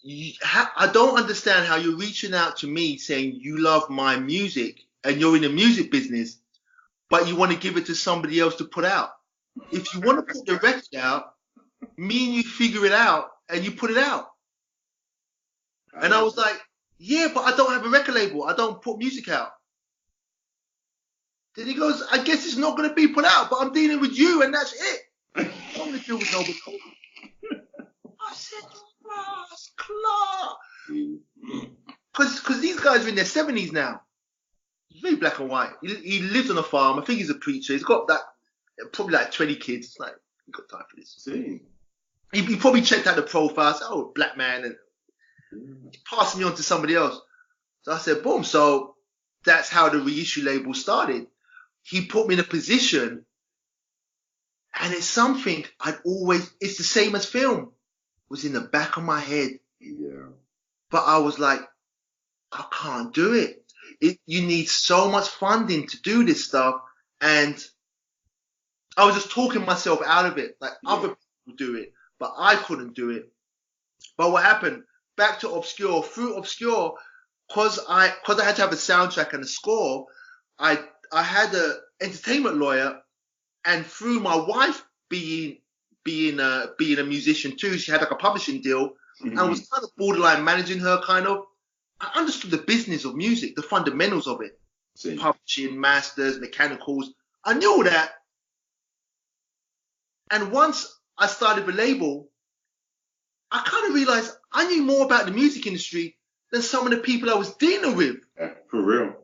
I don't understand how you're reaching out to me saying you love my music and you're in the music business, but you want to give it to somebody else to put out. If you want to put the record out, me and you figure it out and you put it out. And I was like, yeah, but I don't have a record label. I don't put music out. Then he goes, I guess it's not going to be put out, but I'm dealing with you and that's it. I don't want to deal with nobody. I said, because these guys are in their 70s now. He's very black and white. He lives on a farm. I think he's a preacher. He's got that probably like 20 kids. It's like, he's got time for this. See. He probably checked out the profile. Said, oh, black man, and he passed me on to somebody else. So I said, boom. So that's how the Reissue Label started. He put me in a position, and it's something it's the same as film. It was in the back of my head. Yeah. But I was like, I can't do it. You need so much funding to do this stuff. And I was just talking myself out of it. Like other people do it, but I couldn't do it. But what happened? Back to Obscure. Through Obscure, because I had to have a soundtrack and a score, I had an entertainment lawyer, and through my wife being a musician too, she had like a publishing deal. Mm-hmm. I was kind of borderline managing her, kind of. I understood the business of music, the fundamentals of it. See. Publishing, masters, mechanicals. I knew all that. And once I started the label, I kind of realized I knew more about the music industry than some of the people I was dealing with. Yeah, for real.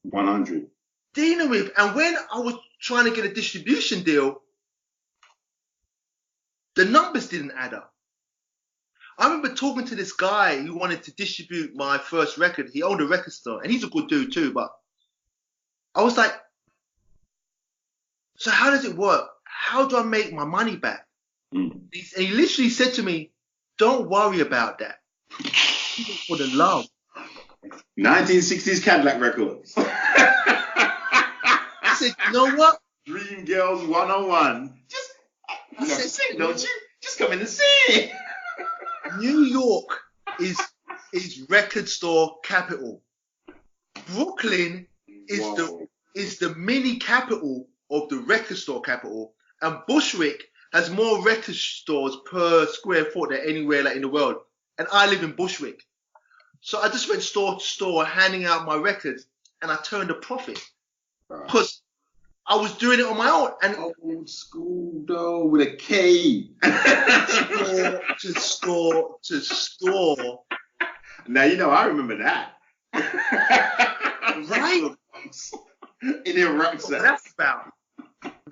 100. Dealing with. And when I was trying to get a distribution deal, the numbers didn't add up. I remember talking to this guy who wanted to distribute my first record. He owned a record store, and he's a good dude too, but I was like, so how does it work? How do I make my money back? And he literally said to me, don't worry about that. For the love. 1960s Cadillac Records. I said, you know what? Dream Girls 101. Just come in and sing. New York is record store capital. Brooklyn is the mini capital of the record store capital, and Bushwick has more record stores per square foot than anywhere like in the world. And I live in Bushwick, so I just went store to store handing out my records, and I turned a profit because I was doing it on my own. And old school though, with a K. to store. Now you know I remember that. Right? In your rucksack. What that's about.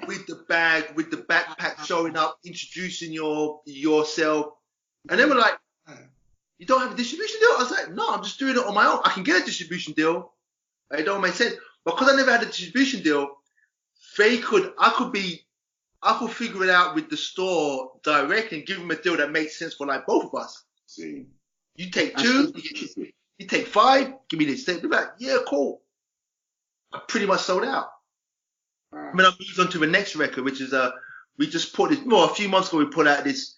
With the bag, with the backpack showing up, introducing yourself. And they were like, you don't have a distribution deal? I was like, no, I'm just doing it on my own. I can get a distribution deal. It don't make sense. Because I never had a distribution deal, I could figure it out with the store direct and give them a deal that makes sense for like both of us. See. You take 2, you take 5, give me this. They'd be like, yeah, cool. I pretty much sold out. I mean, I moved on to the next record, which is we just put it, a few months ago we put out this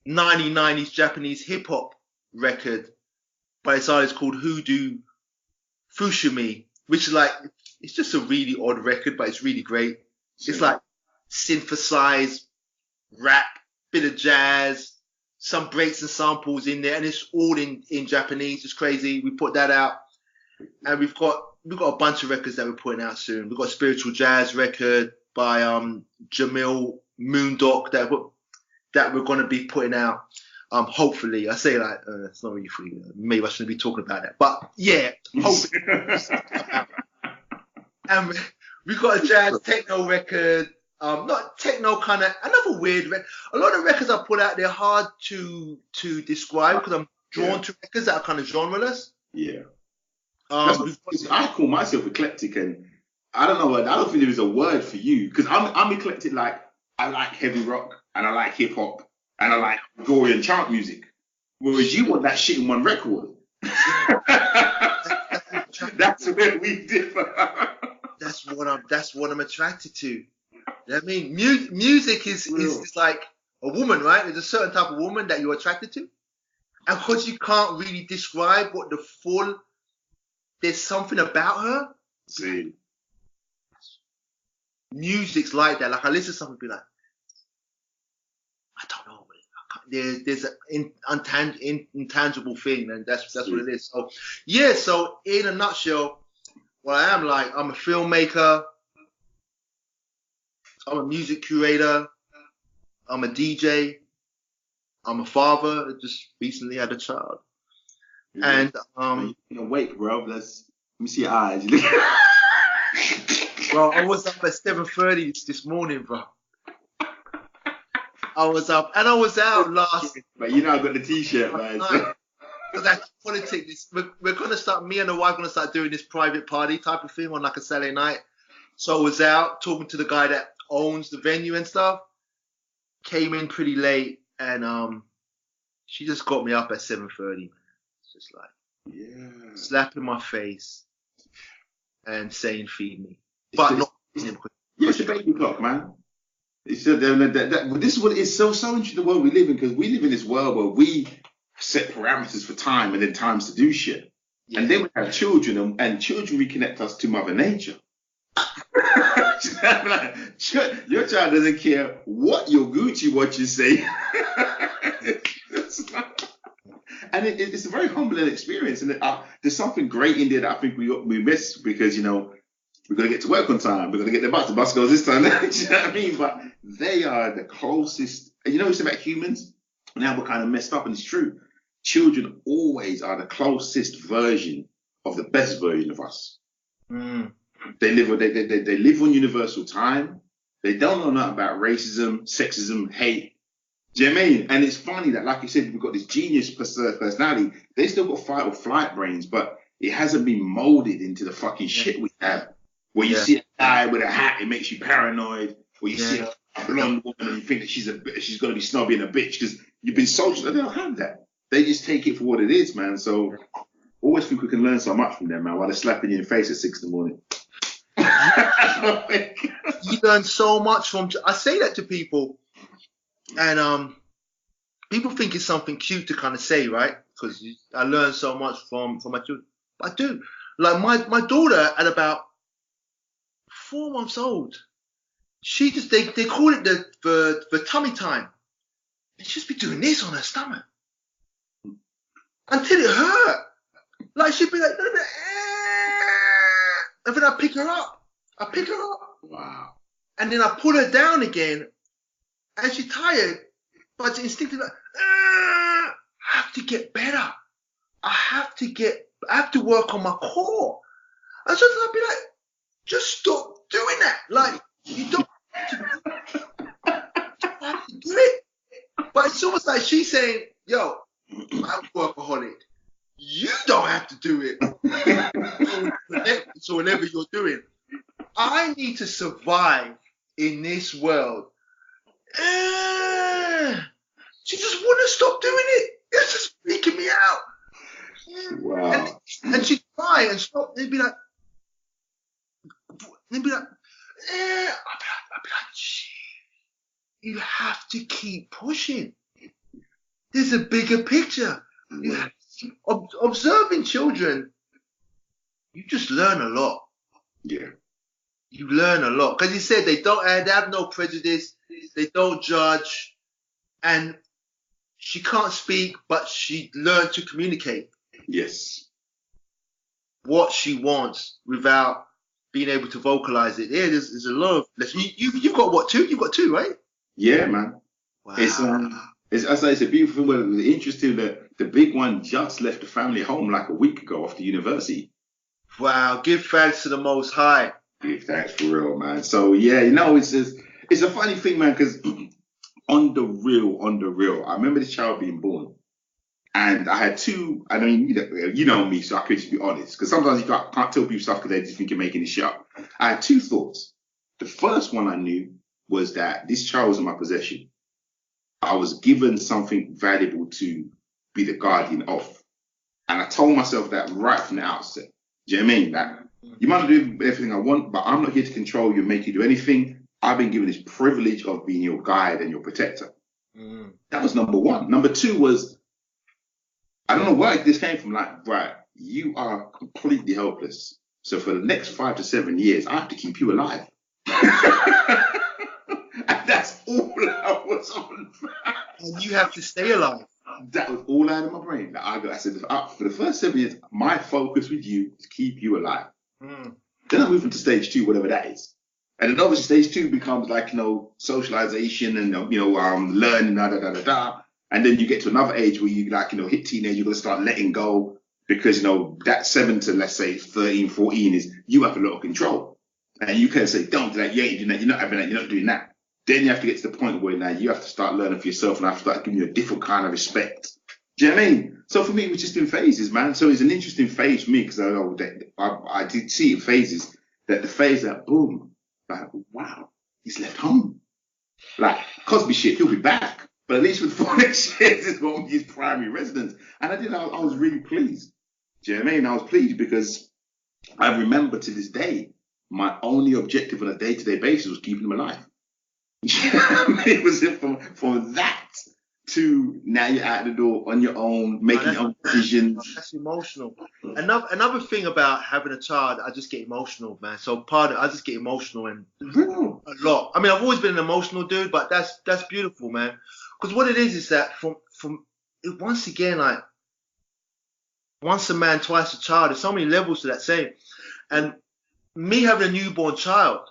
1990s Japanese hip hop record by this artist called Hoodoo Fushimi, which is like, it's just a really odd record, but it's really great. See. It's like synthesized rap, bit of jazz, some breaks and samples in there, and it's all in Japanese. It's crazy. We put that out, and we've got a bunch of records that we're putting out soon. We've got a spiritual jazz record by Jamil Moondog that we're going to be putting out. Hopefully, I say like it's not really free. Maybe I shouldn't be talking about that, but yeah, hopefully. And we've got a jazz techno record. Not techno, kind of another weird record. A lot of records I put out, they're hard to describe because I'm drawn to records that are kind of genreless. Yeah. I call myself eclectic, and I don't know. I don't think there is a word for you because I'm eclectic. Like I like heavy rock and I like hip hop and I like Gregorian chant music, whereas you want that shit in one record. That's where we differ. That's what I'm attracted to. You know what I mean, music is like a woman, right? There's a certain type of woman that you're attracted to, and because you can't really describe what the full. There's something about her. See. Music's like that. Like I listen to something and be like, I don't know. There's an intangible thing, and that's what it is. So yeah. So in a nutshell, what I am like, I'm a filmmaker. I'm a music curator. I'm a DJ. I'm a father. I just recently had a child. And awake, bro. Let me see your eyes. Bro, I was up at 7:30 this morning, bro. I was up and I was out last. But you know I got the t-shirt, man. Because that's politics. We're gonna start. Me and the wife gonna start doing this private party type of thing on like a Saturday night. So I was out talking to the guy that owns the venue and stuff. Came in pretty late, and she just got me up at 7:30. Just like slapping my face and saying feed me, but not it's a baby clock, man. It's this is what it is so interesting the world we live in, because we live in this world where we set parameters for time and then times to do shit, and then we have children and children reconnect us to Mother Nature. Your child doesn't care what your Gucci watches say. And it's a very humbling experience, and there's something great in there that I think we miss because we're gonna get to work on time, we're gonna get the bus goes this time. Do you know what I mean? But they are the closest. And you know what's about humans? Now we're kind of messed up, and it's true. Children always are the closest version of the best version of us. Mm. They live on universal time. They don't know nothing about racism, sexism, hate. Do you know what I mean? And it's funny that, like you said, we've got this genius personality. They still got fight or flight brains, but it hasn't been molded into the fucking shit we have. Where you see a guy with a hat, it makes you paranoid. Where you see a blonde woman and you think that she's going to be snobby and a bitch because you've been social. They don't have that. They just take it for what it is, man. So always think we can learn so much from them, man, while they're slapping you in the face at 6 a.m. You learn so much from. I say that to people. And people think it's something cute to kind of say, right? Because I learn so much from my children. I do. Like my daughter at about 4 months old, she just they call it the tummy time. And she'd just be doing this on her stomach until it hurt. Like she'd be like, and then I pick her up I pick her up. Wow. And then I put her down again, and she's tired, but instinctively, I have to get better. I have to work on my core. And sometimes I'll be like, just stop doing that. Like, you don't have to do it. But it's almost like she's saying, yo, I'm a workaholic. You don't have to do it. So whatever you're doing, I need to survive in this world. She just wouldn't stop doing it. It's just freaking me out. Wow. And she'd try and stop. They'd be like, I'd be like, shit. You have to keep pushing. There's a bigger picture. You have to, observing children, you just learn a lot. Yeah. You learn a lot. Because he said they have no prejudice, they don't judge, and she can't speak, but she learned to communicate. Yes. What she wants without being able to vocalize it. Yeah, there's a lot of you've got what, two? You've got two, right? Yeah, man. Wow. It's I say it's a beautiful thing. But it was interesting that the big one just left the family home like a week ago after university. Wow, give thanks to the Most High. Give thanks for real, man. So yeah, it's a funny thing, man, because on the real, I remember this child being born. And I had two, I mean, you know me, so I could just be honest. Because sometimes you can't tell people stuff because they just think you're making it shit up. I had two thoughts. The first one I knew was that this child was in my possession. I was given something valuable to be the guardian of. And I told myself that right from the outset. Do you know what I mean? That you might do everything I want, but I'm not here to control you and make you do anything. I've been given this privilege of being your guide and your protector. That was number one. Number two was, I don't know where this came from. Like, right, you are completely helpless. So for the next 5 to 7 years, I have to keep you alive. And that's all I was on. And you have to stay alive. That was all I had in my brain. I said, for the first 7 years, my focus with you is keep you alive. Then I move into stage 2, whatever that is. And then obviously stage 2 becomes like, socialization and, learning, And then you get to another age where you hit teenage, you're going to start letting go because, that 7 to, let's say, 13, 14 is you have a lot of control. And you can say, don't do that, you ain't doing that, you're not having that, you're not doing that. Then you have to get to the point where now you have to start learning for yourself and I have to start giving you a different kind of respect. Do you know what I mean? So for me, it was just in phases, man. So it's an interesting phase for me because I know that I did see in phases that the phase that, boom, like, wow, he's left home. Like, Cosby shit, he'll be back. But at least with 4 next years, it's going to be his primary residence. And I was really pleased. Do you know what I mean? I was pleased because I remember to this day, my only objective on a day-to-day basis was keeping him alive. It was from that to now you're out the door on your own, making your own decisions. That's emotional. Another thing about having a child, I just get emotional, man. So I just get emotional and a lot. I mean, I've always been an emotional dude, but that's beautiful, man. Because what it is that from once again, like once a man, twice a child. There's so many levels to that saying. And me having a newborn child,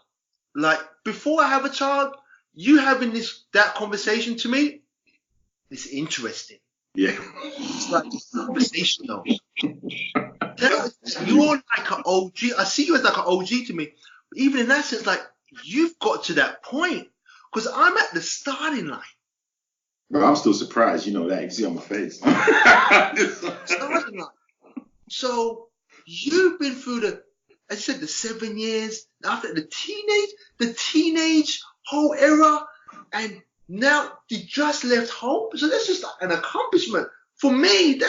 like before I have a child, you having that conversation to me, it's interesting. Yeah. It's like conversational. You're like an OG. I see you as like an OG to me. But even in that sense, like you've got to that point because I'm at the starting line. Well, I'm still surprised, that you can see on my face. Starting line. So you've been through as you said, the 7 years after the teenage whole era, and now you just left home. So that's just an accomplishment for me.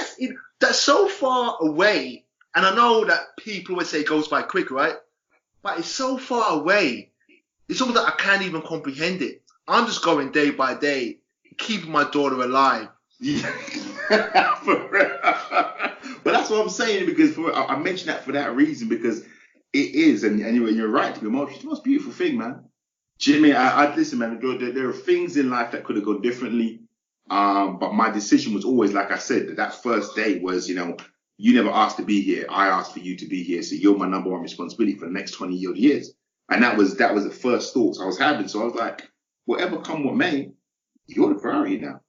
That's so far away, and I know that people would say it goes by quick, right? But it's so far away. It's almost like I can't even comprehend it. I'm just going day by day, keeping my daughter alive. For real. But that's what I'm saying because I mention that for that reason because it is, and you're right to be emotional. It's the most beautiful thing, man. Jimmy, I listen, man. There are things in life that could have gone differently, but my decision was always, like I said, that first day was, you never asked to be here. I asked for you to be here, so you're my number one responsibility for the next 20 years. And that was the first thoughts I was having. So I was like, whatever come what may, you're the priority now.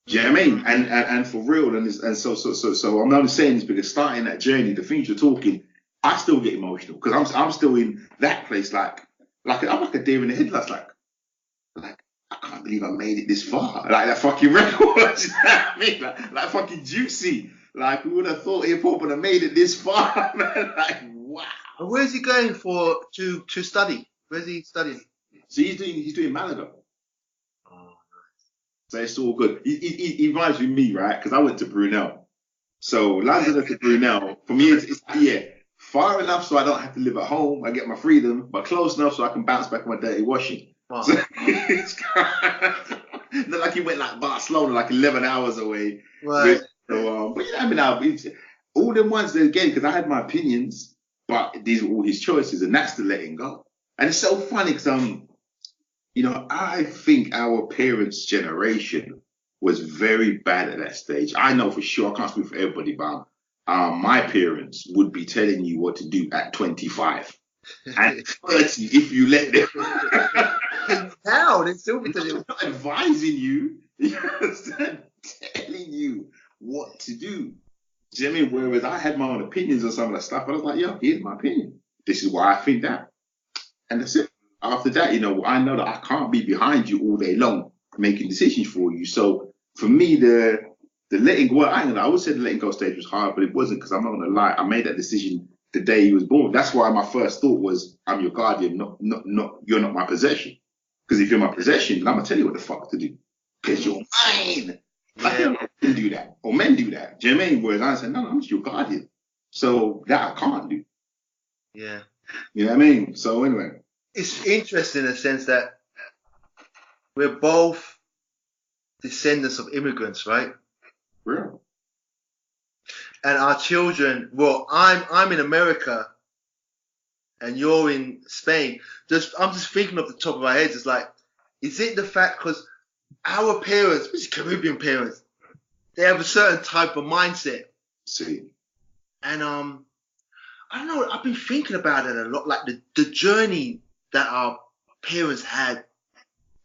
Do you know what I mean? And for real, so I'm only saying this because starting that journey, the things you're talking, I still get emotional because I'm still in that place, like I'm like a deer in the headlights, like I can't believe I made it this far, like that fucking record. You know what I mean? Like fucking Juicy, like who would have thought hip hop would have made it this far, man? Like wow. And where's he going to study? Where's he studying? So he's doing Malaga. So it's all good. He reminds me of me, right? Because I went to Brunel. So London to Brunel, for me, it's far enough so I don't have to live at home. I get my freedom, but close enough so I can bounce back on my dirty washing. Wow. So it's not like he went like Barcelona, like 11 hours away. Right. So, but yeah, I mean, all them ones there again, because I had my opinions, but these were all his choices, and that's the letting go. And it's so funny because you know, I think our parents' generation was very bad at that stage. I know for sure, I can't speak for everybody, but my parents would be telling you what to do at 25 and 30 if you let them. Now they still be telling you, not advising you, you understand? Telling you what to do. Do you know what I mean? Whereas I had my own opinions on some of that stuff, I was like, yo, here's my opinion. This is why I think that. And that's it. After that, you know, I know that I can't be behind you all day long making decisions for you. So for me, the letting go, I would say the letting go stage was hard, but it wasn't because I'm not going to lie. I made that decision the day he was born. That's why my first thought was, I'm your guardian, not you're not my possession. Because if you're my possession, then I'm going to tell you what the fuck to do. Because you're mine. Like, you know, men do that. Or men do that. Do you know what I mean? Whereas I said, no, I'm just your guardian. So that I can't do. Yeah. You know what I mean? So anyway. It's interesting in the sense that we're both descendants of immigrants, right? Real. And our children, well, I'm in America and you're in Spain. I'm just thinking off the top of my head, it's like, is it the fact because our parents, especially Caribbean parents, they have a certain type of mindset. See. And I don't know, I've been thinking about it a lot, like the journey that our parents had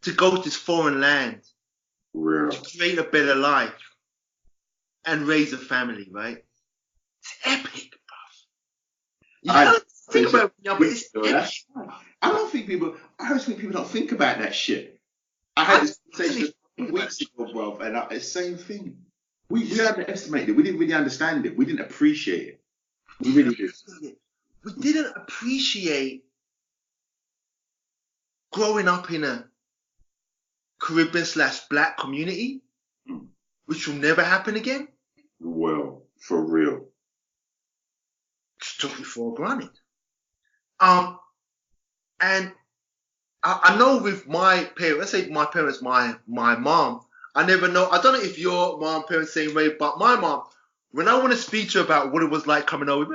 to go to this foreign land, to create a better life and raise a family, right? It's epic, bruv. You can't think about it now, but it's epic. I always think people don't think about that shit. I had this conversation weeks ago, bro, and it's the same thing. We underestimated it. We didn't really understand it. We didn't appreciate it. We really did. We didn't appreciate growing up in a Caribbean/Black community, which will never happen again. Well, for real. Just took it for granted. And I know with my parents, let's say my parents, my mom, I never know. I don't know if your mom, parents same way, but my mom, when I want to speak to her about what it was like coming over,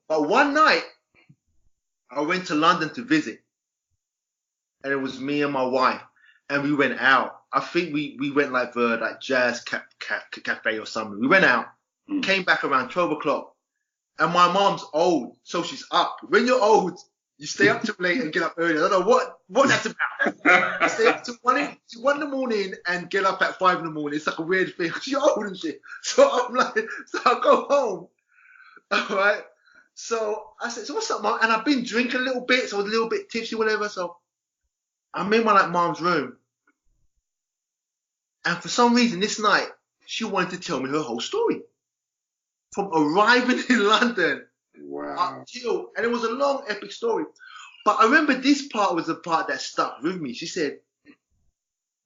but one night, I went to London to visit, and it was me and my wife, and we went out. I think we went like for like jazz cafe or something. We went out, came back around 12 o'clock, and my mom's old, so she's up. When you're old, you stay up too late and get up early. I don't know what that's about. You stay up to 1 in the morning and get up at 5 in the morning. It's like a weird thing because you're old and shit. So I'm like, so I go home. All right. So I said, so what's up, Mom? And I've been drinking a little bit, so I was a little bit tipsy, whatever. So I'm in my mom's room. And for some reason this night, she wanted to tell me her whole story. From arriving in London up till, and it was a long, epic story. But I remember this part was the part that stuck with me. She said,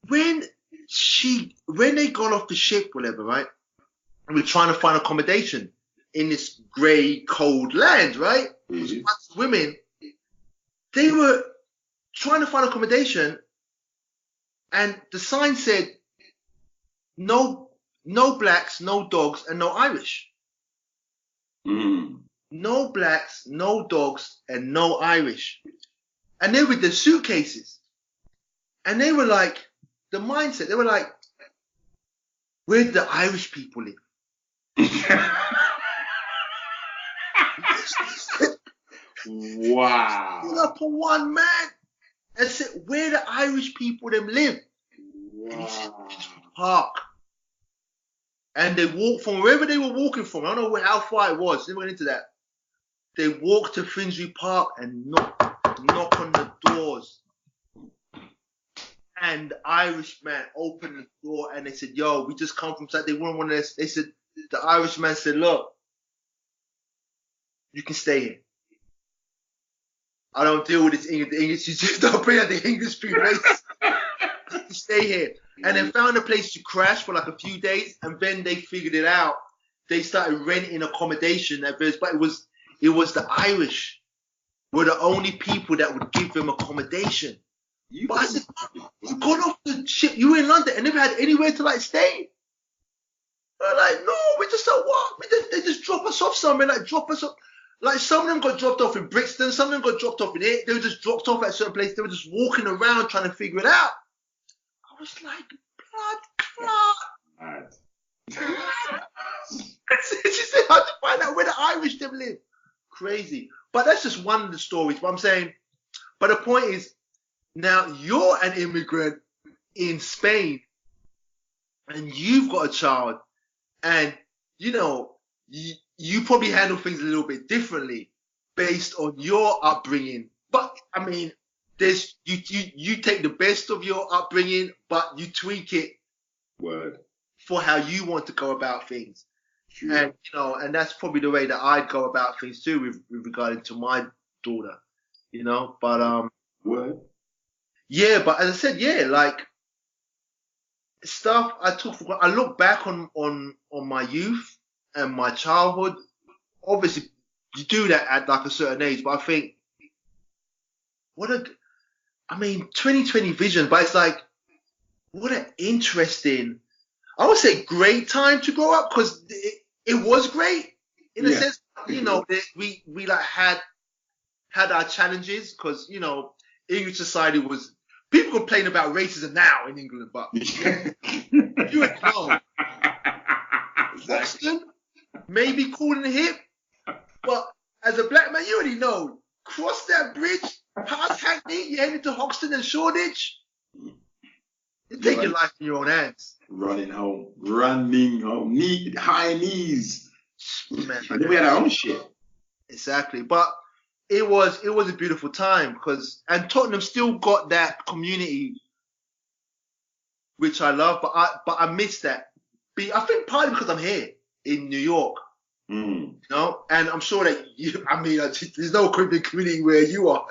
when they got off the ship, whatever, right? And we're trying to find accommodation in this grey, cold land, right? Mm-hmm. Women, they were trying to find accommodation, and the sign said, no blacks, no dogs, and no Irish. Mm. No blacks, no dogs, and no Irish. And they were with their suitcases. And they were like, the mindset, they were like, where do the Irish people live? Wow. Pull up on one man and said, where the Irish people them live? And he said, Wow. Finsbury Park. And they walked from wherever they were walking from. I don't know how far it was. Never went into that. They walked to Finsbury Park and knock on the doors. And the Irish man opened the door and they said, yo, we just come from side. They weren't one of this. They said, the Irish man said, look, you can stay here. I don't deal with this English. The English, you just don't bring out the English people. You can stay here. And they found a place to crash for like a few days, and then they figured it out. They started renting accommodation at first, but it was the Irish were the only people that would give them accommodation. But I said, you got off the ship, you were in London and never had anywhere to like stay. They're like, no, we just don't walk. They just drop us off somewhere, like drop us off. Like some of them got dropped off in Brixton, some of them got dropped off in here. They were just dropped off at certain places. They were just walking around trying to figure it out. I was like, blood. She said, how'd you find out where the Irish them live? Crazy. But that's just one of the stories. But I'm saying, but the point is, now you're an immigrant in Spain and you've got a child and, you know, you probably handle things a little bit differently based on your upbringing. But, I mean, there's you take the best of your upbringing, but you tweak it for how you want to go about things. True. And, you know, and that's probably the way that I'd go about things too with regarding to my daughter, you know. But, yeah, but as I said, yeah, like stuff I took for granted. I look back on my youth and my childhood. Obviously, you do that at like a certain age, but I think 2020 vision, but it's like, what an interesting, I would say great time to grow up, because it was great in a sense, you know, that we like had our challenges, because, you know, English society was, people complain about racism now in England, but you ain't know. Hoxton may be cool and hip, but as a black man, you already know. Cross that bridge, past Hackney, you're heading to Hoxton and Shoreditch. You take your life in your own hands. Running home, high knees. Man, and then we had our own shit. Exactly, but it was a beautiful time, and Tottenham still got that community, which I love, but I miss that. I think partly because I'm here in New York, you know, and I'm sure that there's no Caribbean community where you are.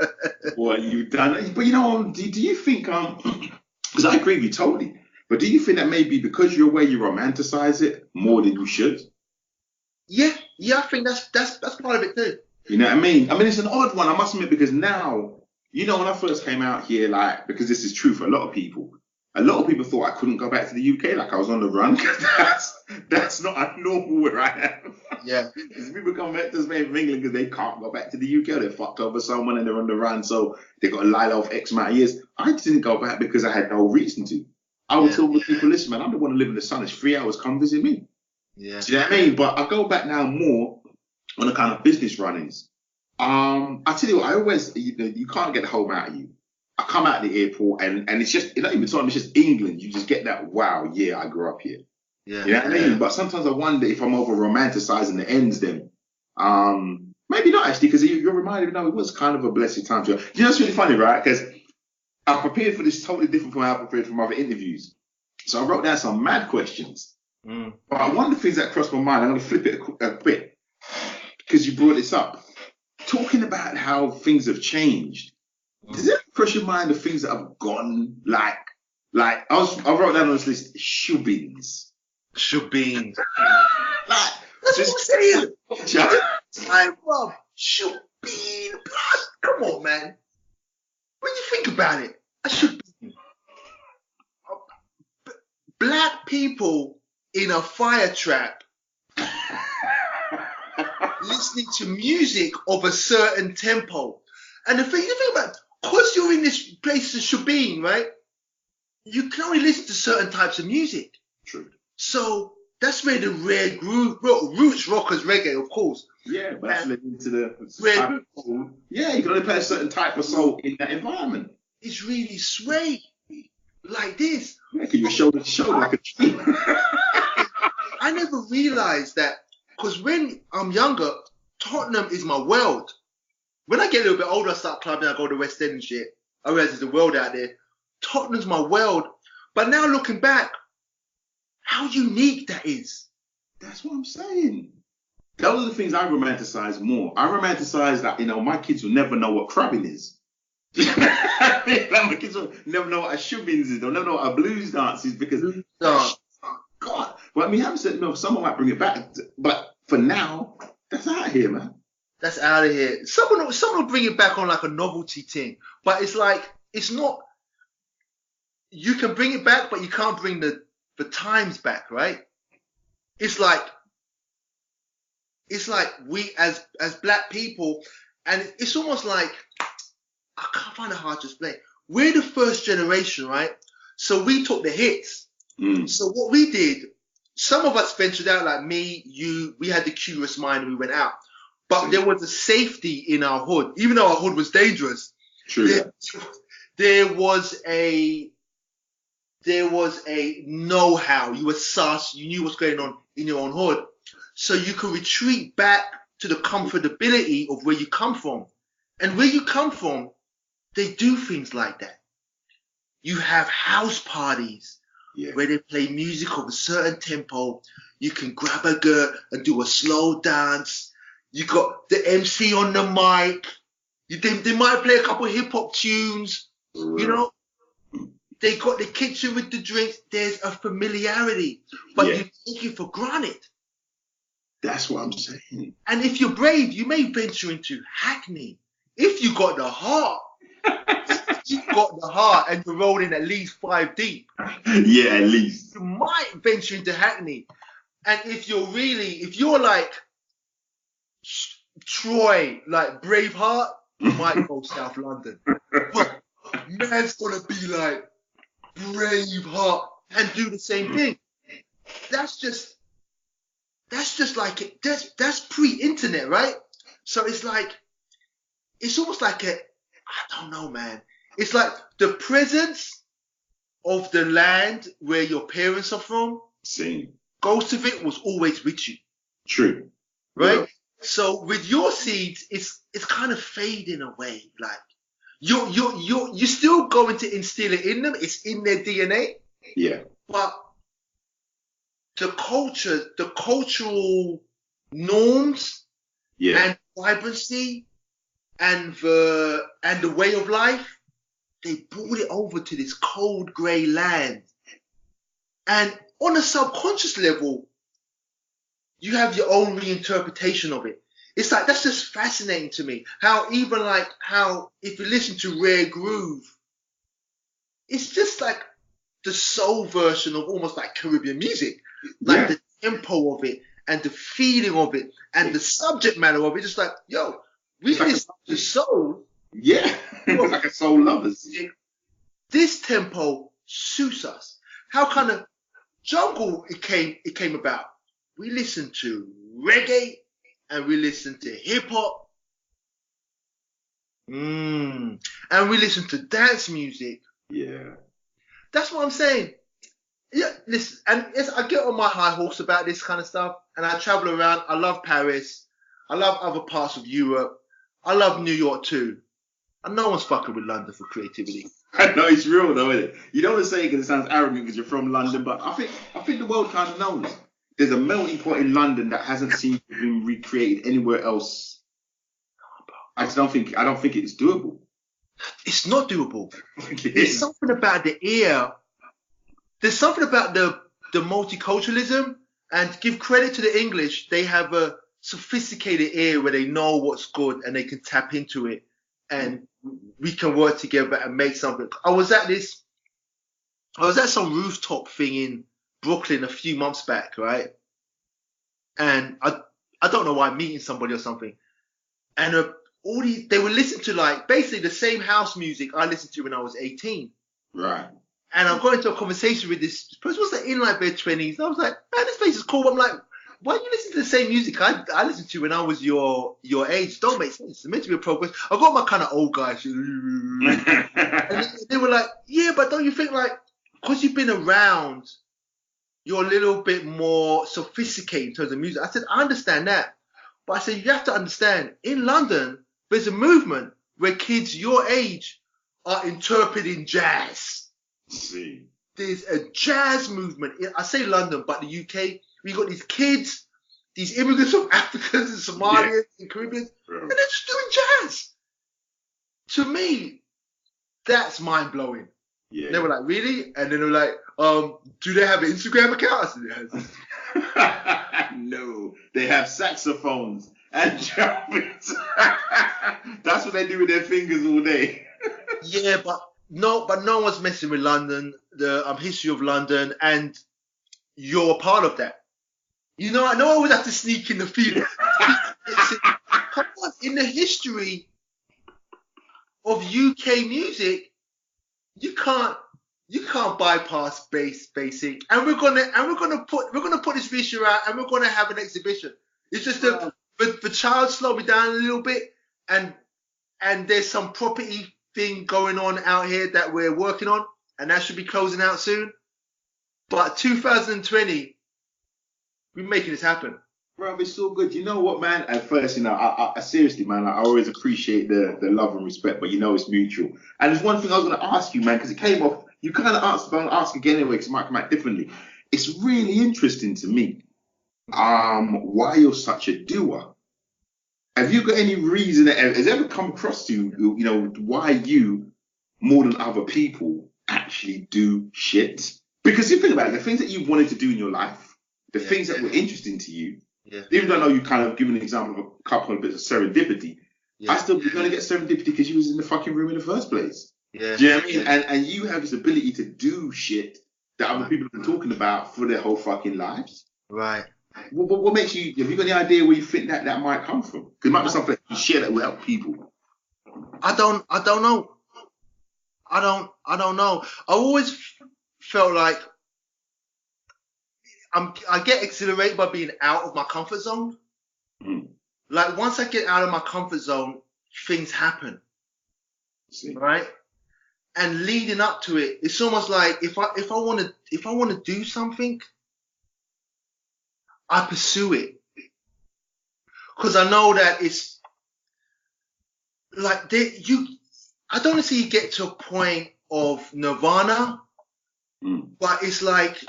Well, you've done, but you know, do you think because I agree with you totally, but do you think that maybe because you're where you romanticize it more than you should? Yeah, I think that's part of it too. You know what I mean? It's an odd one, I must admit, because now, you know, when I first came out here, like, because this is true for a lot of people thought I couldn't go back to the UK, like I was on the run. That's not normal where I am. Yeah. People come back to Spain from England because they can't go back to the UK, they're fucked over someone and they're on the run, so they got to lie off X amount of years. I didn't go back because I had no reason to. I would tell people, listen, man, I'm the one who live in the sun. It's 3 hours, come visit me. Yeah. Do you know what I mean? But I go back now more on the kind of business runnings. I tell you what, I always, you can't get the home out of you. I come out of the airport and it's just, not even time, it's just England. You just get that, wow, yeah, I grew up here. Yeah. You know what I mean? But sometimes I wonder if I'm over romanticizing the ends then. Maybe not actually, because you're reminded, it was kind of a blessed time. You know, it's really funny, right? Because I prepared for this totally different from how I prepared for other interviews. So I wrote down some mad questions. But one of the things that crossed my mind, I'm going to flip it a bit, because you brought this up. Talking about how things have changed. Does it cross your mind the things that have gone like I wrote down on this list, shubbins. Shubbins. Like, that's what I'm saying. Time from shubbin. Come on, man. When you think about it, a shubbin. Black people in a fire trap listening to music of a certain tempo. And the thing you think about, because you're in this place of shebeen, right? You can only listen to certain types of music. True. So That's where the rare groove, roots, rockers, reggae, of course. Yeah, but that's linked into the type of soul. Yeah, you can only play a certain type of soul in that environment. It's really sway like this. Yeah, can you shoulder to shoulder like a tree? I never realized that, because when I'm younger, Tottenham is my world. When I get a little bit older, I start clubbing, I go to West End and shit. I realize there's a world out there. Tottenham's my world. But now looking back, how unique that is. That's what I'm saying. Those are the things I romanticize more. I romanticize that, my kids will never know what crabbing is. Like my kids will never know what a shubbins is. They'll never know what a blues dance is because, God. Well, I mean, having said, someone might bring it back. But for now, that's out of here, man. That's out of here. Someone will bring it back on like a novelty thing. But it's like, it's not, you can bring it back, but you can't bring the times back, right? It's like we as black people, and it's almost like, I can't find it hard to explain. We're the first generation, right? So we took the hits. So what we did, some of us ventured out, like me, you, we had the curious mind and we went out. But there was a safety in our hood, even though our hood was dangerous. True. There was a know-how. You were sus. You knew what's going on in your own hood. So you could retreat back to the comfortability of where you come from. And where you come from, they do things like that. You have house parties where they play music of a certain tempo. You can grab a girl and do a slow dance. You got the MC on the mic. They might play a couple of hip-hop tunes. They got the kitchen with the drinks. There's a familiarity, but you take it for granted. That's what I'm saying. And if you're brave, you may venture into Hackney. If you got the heart, and you're rolling at least 5 deep. Yeah, at least. You might venture into Hackney. And if you're like Troy, like Braveheart, you might go South London. But man's gonna be like Braveheart and do the same thing. That's just like it. That's pre-internet, right? So it's like, it's almost like I don't know, man. It's like the presence of the land where your parents are from. Same. Ghost of it was always with you. True. Right? Yeah. So with your seeds, it's kind of fading away. Like you're still going to instill it in them. It's in their DNA. Yeah. But the culture, the cultural norms and vibrancy and the way of life, they brought it over to this cold grey land. And on a subconscious level, you have your own reinterpretation of it. It's like, that's just fascinating to me. How if you listen to Rare Groove, it's just like the soul version of almost like Caribbean music. Like the tempo of it and the feeling of it and the subject matter of it. Just like, yo, we listen to soul. Yeah, it's like a soul lovers. This tempo suits us. How kind of jungle it came about? We listened to reggae and we listened to hip hop. And we listened to dance music. Yeah. That's what I'm saying. Yeah, listen, and I get on my high horse about this kind of stuff, and I travel around. I love Paris. I love other parts of Europe. I love New York too. And no one's fucking with London for creativity. I know, it's real though, isn't it? You don't want to say it because it sounds arrogant because you're from London, but I think the world kind of knows. There's a melting pot in London that hasn't seemed to be recreated anywhere else. I don't think it's doable. It's not doable. There's something about the ear. There's something about the multiculturalism, and to give credit to the English, they have a sophisticated ear where they know what's good and they can tap into it, and we can work together and make something. I was at some rooftop thing in Brooklyn a few months back, right? And I don't know why, I'm meeting somebody or something, and they were listening to like basically the same house music I listened to when I was 18. Right. And I got into a conversation with this person, was like in like their 20s. I was like, man, this place is cool. I'm like, why do you listen to the same music I listened to when I was your age? Don't make sense. It's meant to be a progress. I got my kind of old guy shit. And they were like, yeah, but don't you think like, because you've been around, you're a little bit more sophisticated in terms of music. I said, I understand that. But I said, you have to understand, in London, there's a movement where kids your age are interpreting jazz. See. There's a jazz movement. I say London, but the UK, we got these kids, these immigrants from Africans and Somalians and Caribbeans, and they're just doing jazz. To me, that's mind blowing. Yeah. And they were like, really? And then they were like, do they have an Instagram account? I said, yes. No, they have saxophones and trumpets. That's what they do with their fingers all day. Yeah, but no one's messing with London, the history of London, and you're a part of that. You know, I know I always have to sneak in the field. Come on, in the history of UK music, you can't bypass basic, and we're gonna put this reissue out, and we're gonna have an exhibition. It's just that the child slowed me down a little bit, and there's some property thing going on out here that we're working on, and that should be closing out soon. But 2020, we're making this happen. Bro, it's so good. You know what, man? At first, you know, I seriously, man, I always appreciate the love and respect, but you know it's mutual. And there's one thing I was going to ask you, man, because it came off, you kind of answered, but I'm going to ask again anyway, because it might come out differently. It's really interesting to me why you're such a doer. Have you got any reason that has ever come across to you, you know, why you, more than other people, actually do shit? Because you think about it, the things that you wanted to do in your life, the things that were interesting to you, even though I know you kind of given an example of a couple of bits of serendipity, I still be going to get serendipity because you was in the fucking room in the first place. Yeah. Do you know what I mean? And you have this ability to do shit that other people have been talking about for their whole fucking lives. Right. What makes you, have you got any idea where you think that might come from? Because it might be something you share that will help people. I don't know. I don't know. I always felt like I get exhilarated by being out of my comfort zone. Like once I get out of my comfort zone, things happen. Right? And leading up to it, it's almost like if I want to do something, I pursue it. Because I know that it's like I don't want to see you get to a point of nirvana, but it's like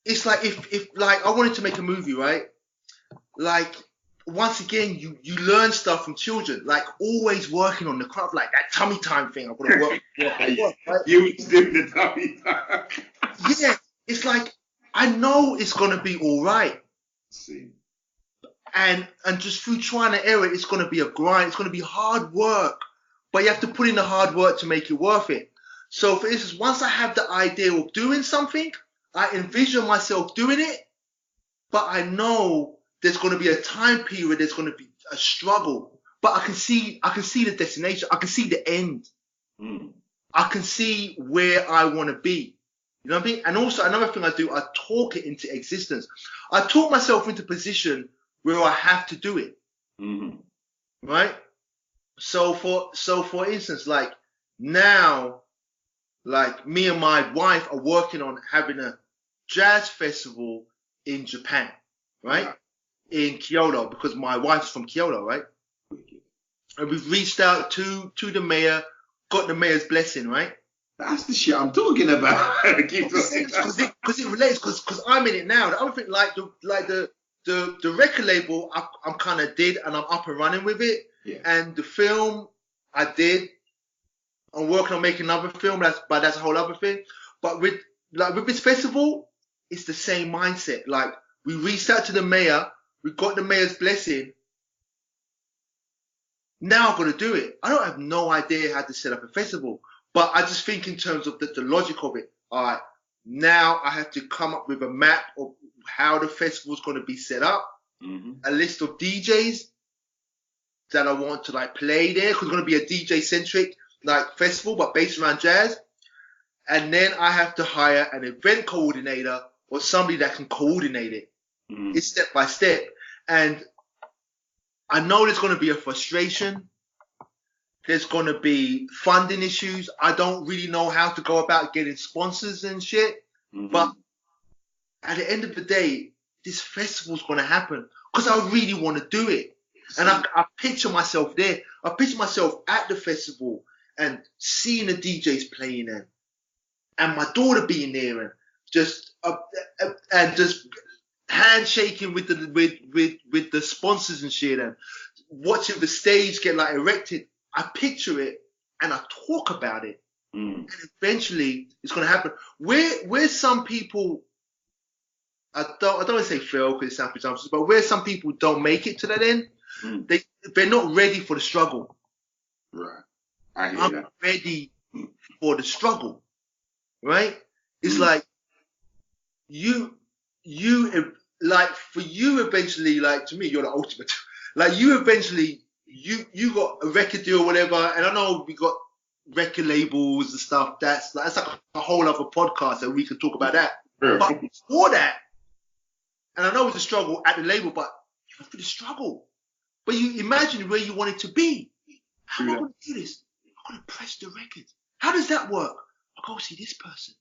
if like I wanted to make a movie, right? Like once again, you learn stuff from children, like always working on the craft, like that tummy time thing. I've got to work, right? You was doing the tummy time. Yeah, it's like I know it's gonna be all right. See. And just through trying and error, it's gonna be a grind. It's gonna be hard work, but you have to put in the hard work to make it worth it. So, for instance, once I have the idea of doing something, I envision myself doing it, but I know there's going to be a time period. There's going to be a struggle, but I can see the destination. I can see the end. I can see where I want to be. You know what I mean? And also another thing I do, I talk it into existence. I talk myself into position where I have to do it. Right? So for instance, like now, like me and my wife are working on having a jazz festival in Japan, right? In Kyoto, because my wife's from Kyoto, right? And we've reached out to the mayor, got the mayor's blessing, right? That's the shit I'm talking about. Because it relates, because I'm in it now. The other thing, like the record label, I'm kind of did, and I'm up and running with it. Yeah. And the film, I did. I'm working on making another film, that's a whole other thing. But with this festival, it's the same mindset. Like we reached out to the mayor, we got the mayor's blessing. Now I've got to do it. I don't have no idea how to set up a festival, but I just think in terms of the logic of it. All right, now I have to come up with a map of how the festival is going to be set up, a list of DJs that I want to like play there, because it's going to be a DJ centric like festival, but based around jazz. and then I have to hire an event coordinator or somebody that can coordinate it. It's step by step. And I know there's going to be a frustration. There's going to be funding issues. I don't really know how to go about getting sponsors and shit. But at the end of the day, this festival's going to happen because I really want to do it. And I picture myself there. I picture myself at the festival and seeing the DJs playing them, and my daughter being there and just handshaking with the sponsors and shit, and watching the stage get like erected. I picture it and I talk about it, and eventually it's going to happen. Where some people, I don't want to say fail because it sounds presumptuous, but where some people don't make it to that end, they're not ready for the struggle. Right. I hear that. I'm ready for the struggle. Right? It's like you like for you eventually, like to me, you're the ultimate. Like you eventually, you got a record deal or whatever, and I know we got record labels and stuff. That's like a whole other podcast and we can talk about that. But before that, and I know it's a struggle at the label, but you went through the struggle. But you imagine where you want it to be. How am I going to do this? I'm going to press the record. How does that work? I go see this person.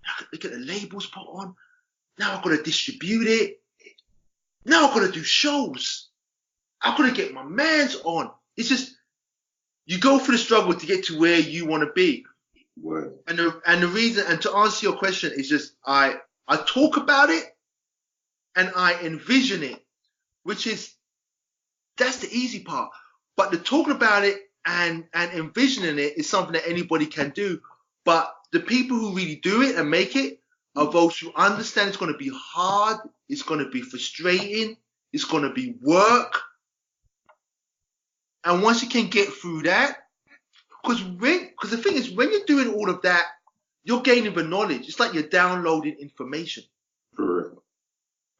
I look at the labels put on. Now I've got to distribute it. Now I've got to do shows. I've got to get my mans on. It's just, you go through the struggle to get to where you want to be. Word. And the reason, and to answer your question, is just I talk about it and I envision it, which is, that's the easy part. But the talking about it and envisioning it is something that anybody can do. But the people who really do it and make it are those who understand it's going to be hard, it's going to be frustrating, it's going to be work. And once you can get through that, because the thing is, when you're doing all of that, you're gaining the knowledge. It's like you're downloading information. For real.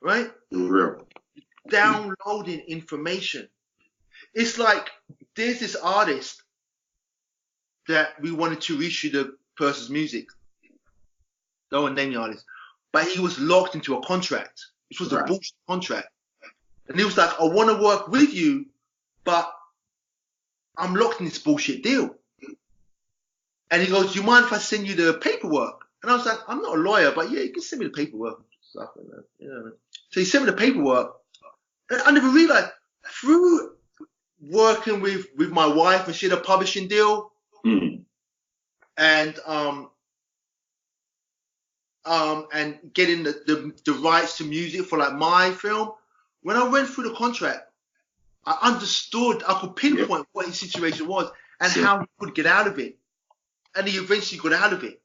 Right? For real. Downloading information. It's like there's this artist that we wanted to reissue the person's music. Don't want to name the artist. But he was locked into a contract. This was a bullshit contract. And he was like, I want to work with you, but I'm locked in this bullshit deal. And he goes, do you mind if I send you the paperwork? And I was like, I'm not a lawyer, but yeah, you can send me the paperwork. Stuff like that. You know. So he sent me the paperwork. And I never realized, through working with my wife and she had a publishing deal, and getting the rights to music for like my film, when I went through the contract, I understood, I could pinpoint what his situation was and how he could get out of it. And he eventually got out of it.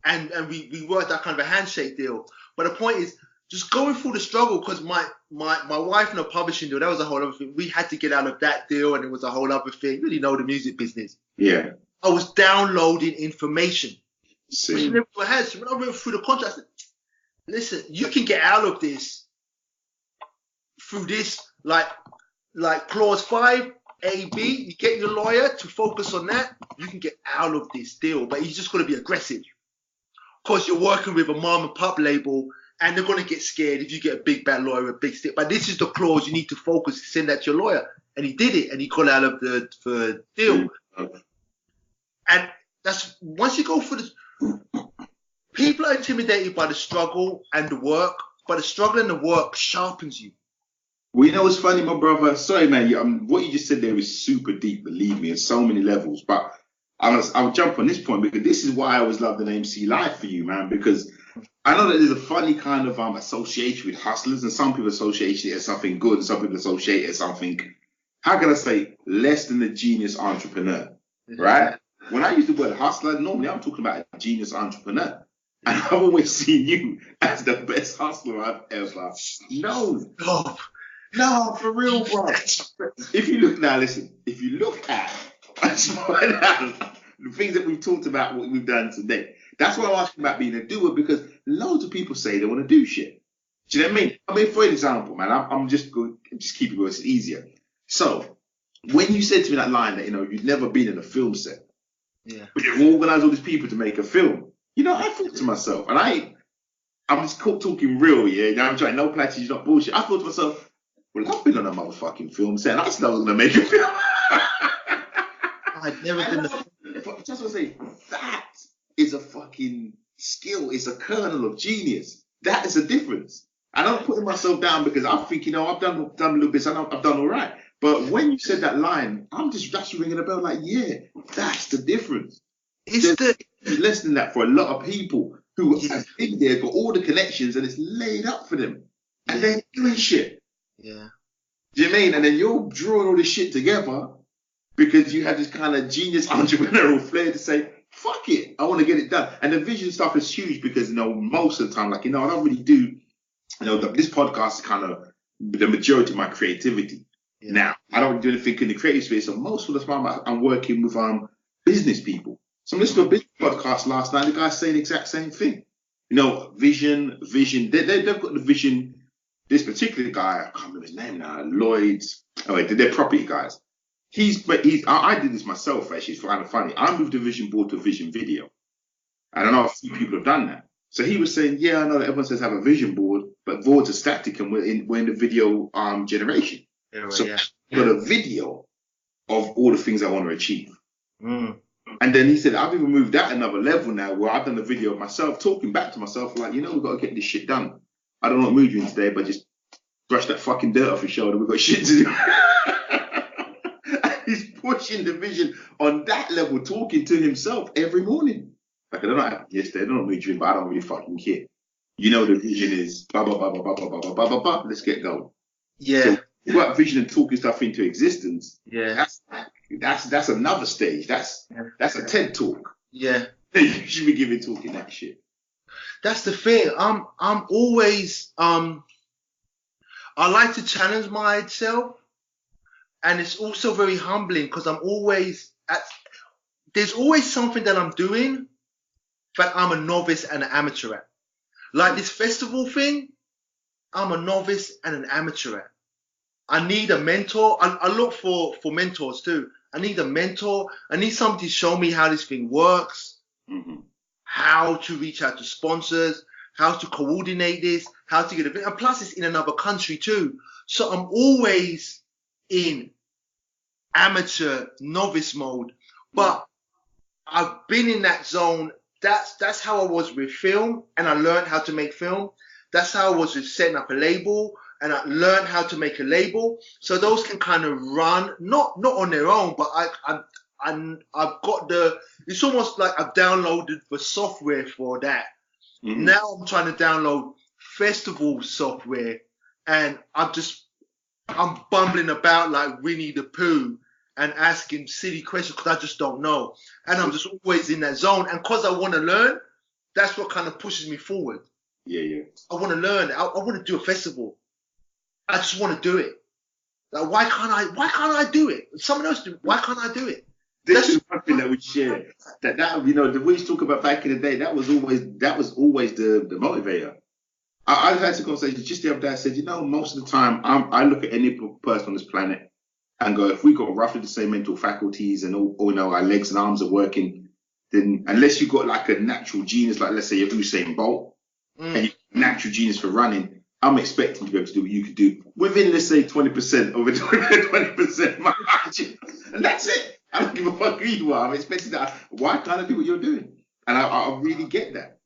And we worked out kind of a handshake deal. But the point is, just going through the struggle, because my wife and a publishing deal, that was a whole other thing. We had to get out of that deal, and it was a whole other thing. You really know the music business. Yeah. I was downloading information. See. Which never had. So when I went through the contract, I said, listen, you can get out of this through this, like clause 5, A, B, you get your lawyer to focus on that, you can get out of this deal. But you just got to be aggressive. Because you're working with a mom and pop label, and they're going to get scared if you get a big bad lawyer, a big stick. But this is the clause you need to focus, send that to your lawyer. And he did it, and he got out of the deal. And that's, once you go through this, people are intimidated by the struggle and the work, but the struggle and the work sharpens you. Well, you know what's funny, my brother? Sorry, man. What you just said there is super deep, believe me, on so many levels. But I'll jump on this point because this is why I always love the name CLIVE for you, man. Because I know that there's a funny kind of association with hustlers, and some people associate it as something good, and some people associate it as something, how can I say, less than the genius entrepreneur, right? When I use the word hustler, normally I'm talking about a genius entrepreneur. And I've always seen you as the best hustler I've ever known. No, for real, bro. If you look now, listen, if you look at the things that we've talked about, what we've done today, that's why I'm asking about being a doer, because loads of people say they want to do shit. Do you know what I mean? I mean, for example, man, I'm just going, just keep it going, it's easier. So, when you said to me that line that, you'd never been in a film set, but you've organized all these people to make a film, You know, I thought to myself, and I'm just talking real, yeah. I'm trying no platitudes, not bullshit. I thought to myself, well, I've been on a motherfucking film set, and I said I was gonna make a film. I'd never been. But just want to say, that is a fucking skill. It's a kernel of genius. That is a difference. And I'm putting myself down because I think, you know, I've done a little bit, and I've done all right. But when you said that line, that's ringing a bell. Like, yeah, that's the difference. There's less than that for a lot of people who have been there, got all the connections, and it's laid up for them, and they're doing shit. Yeah. Do you mean? And then you're drawing all this shit together because you have this kind of genius entrepreneurial flair to say, fuck it, I want to get it done. And the vision stuff is huge because, you know, most of the time, like, you know, I don't really do, you know, this podcast is kind of the majority of my creativity. Yeah. Now, I don't do anything in the creative space, so most of the time I'm working with business people. So I'm listening to a business podcast last night, the guy's saying the exact same thing. You know, vision. They've got the vision. This particular guy, I can't remember his name now, Lloyd's. Oh, wait, they're property guys. I did this myself, actually. It's kind of funny. I moved the vision board to vision video. I don't know if a few people have done that. So he was saying, yeah, I know that everyone says have a vision board, but boards are static and we're in the video generation. Yeah, so I've got a video of all the things I want to achieve. And then he said, I've even moved that another level now where I've done a video of myself talking back to myself like, you know, we've got to get this shit done. I don't know what mood you're in today, but just brush that fucking dirt off your shoulder. We've got shit to do. And he's pushing the vision on that level, talking to himself every morning. Like, I don't know what happened yesterday. I don't know what mood you're in, but I don't really fucking care. You know, the vision is blah, blah, blah, blah, blah, blah, blah, blah, blah, blah. Let's get going. Yeah. So, about vision and talking stuff into existence. Yeah. That's another stage. That's a TED talk. Yeah. You should be talking that shit. That's the thing. I'm always I like to challenge myself, and it's also very humbling because there's always something that I'm doing that I'm a novice and an amateur at. Like this festival thing, I'm a novice and an amateur at. I need a mentor. I look for mentors too. I need a mentor. I need somebody to show me how this thing works, how to reach out to sponsors, how to coordinate this, how to get it. And plus, it's in another country too. So I'm always in amateur novice mode. But I've been in that zone. That's how I was with film, and I learned how to make film. That's how I was with setting up a label, and I learned how to make a label. So those can kind of run, not on their own, but I've got it's almost like I've downloaded the software for that. Now I'm trying to download festival software, and I'm bumbling about like Winnie the Pooh and asking silly questions because I just don't know. And I'm just always in that zone. And because I want to learn, that's what kind of pushes me forward. Yeah. I want to learn. I want to do a festival. I just want to do it. Like, why can't I do it? Someone else do it. Why can't I do it? This is one thing that we share. That you know, the way you talk about back in the day, that was always the motivator. I had some conversations just the other day. I said, you know, most of the time I look at any person on this planet and go, if we got roughly the same mental faculties and all you know, our legs and arms are working, then unless you've got like a natural genius, like let's say you're Usain Bolt, and you natural genius for running, I'm expecting to be able to do what you could do within, let's say, 20% of a 20% margin. And that's it. I don't give a fuck who you are. I'm expecting that. Why can't I do what you're doing? And I really get that.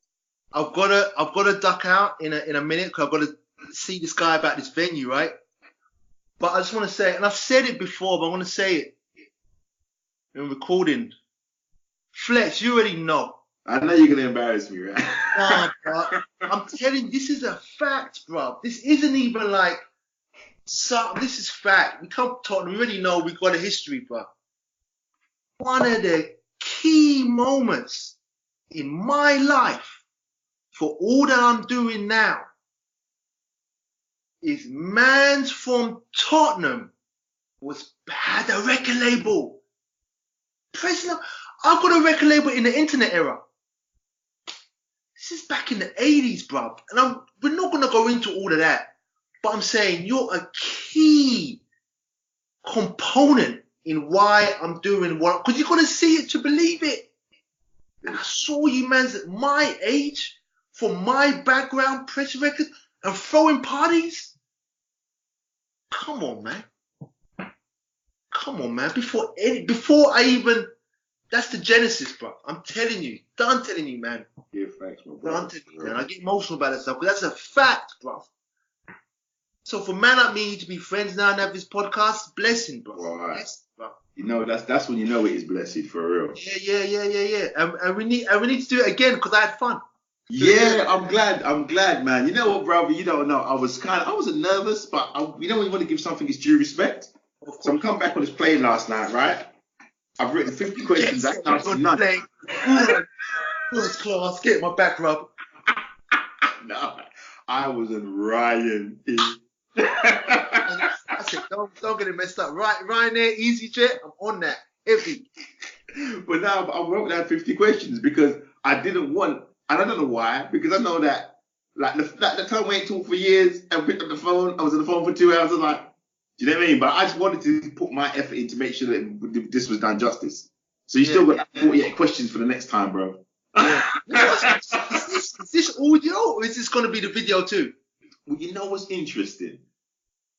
I've got to duck out in a minute because I've got to see this guy about this venue, right? But I just want to say, and I've said it before, but I want to say it in recording. Flex, you already know. I know you're going to embarrass me, right? Nah, bro. I'm telling you, this is a fact, bro. This isn't even like something. This is fact. We come talk. We already know we've got a history, bro. One of the key moments in my life for all that I'm doing now is Mans from Tottenham had a record label. President, I've got a record label in the internet era. This is back in the 80s, bruv. And we're not going to go into all of that. But I'm saying you're a key component in why I'm doing what, because you've got to see it to believe it. And I saw you mans at my age, for my background, pressure records, and throwing parties. Come on, man. Come on, man. Before I even, that's the genesis, bro. I'm telling you. Done telling you, man. Yeah, thanks, my brother. Done telling you, man. I get emotional about that stuff, because that's a fact, bro. So for man like me to be friends now and have this podcast, blessing, bro. Right. Blessing, bro. You know, that's when you know it is blessed, for real. Yeah. And we need to do it again, because I had fun. Yeah, I'm glad, man. You know what, brother? You don't know. I wasn't nervous, but you know when you want to give something its due respect? So I'm coming back on this plane last night, right? I've written 50 questions. That's not none. First class, get my back rub. No, I was in Ryan. I said, don't get it messed up. Ryan there, EasyJet, I'm on that. Heavy. But now I wrote down 50 questions because I didn't want, and I don't know why, because I know that, like the time we ain't talked for years and picked up the phone, I was on the phone for 2 hours, I was like, do you know what I mean? But I just wanted to put my effort in to make sure that this was done justice. So you still got like 48 questions for the next time, bro. Yeah. Is this audio or is this going to be the video too? Well, you know what's interesting?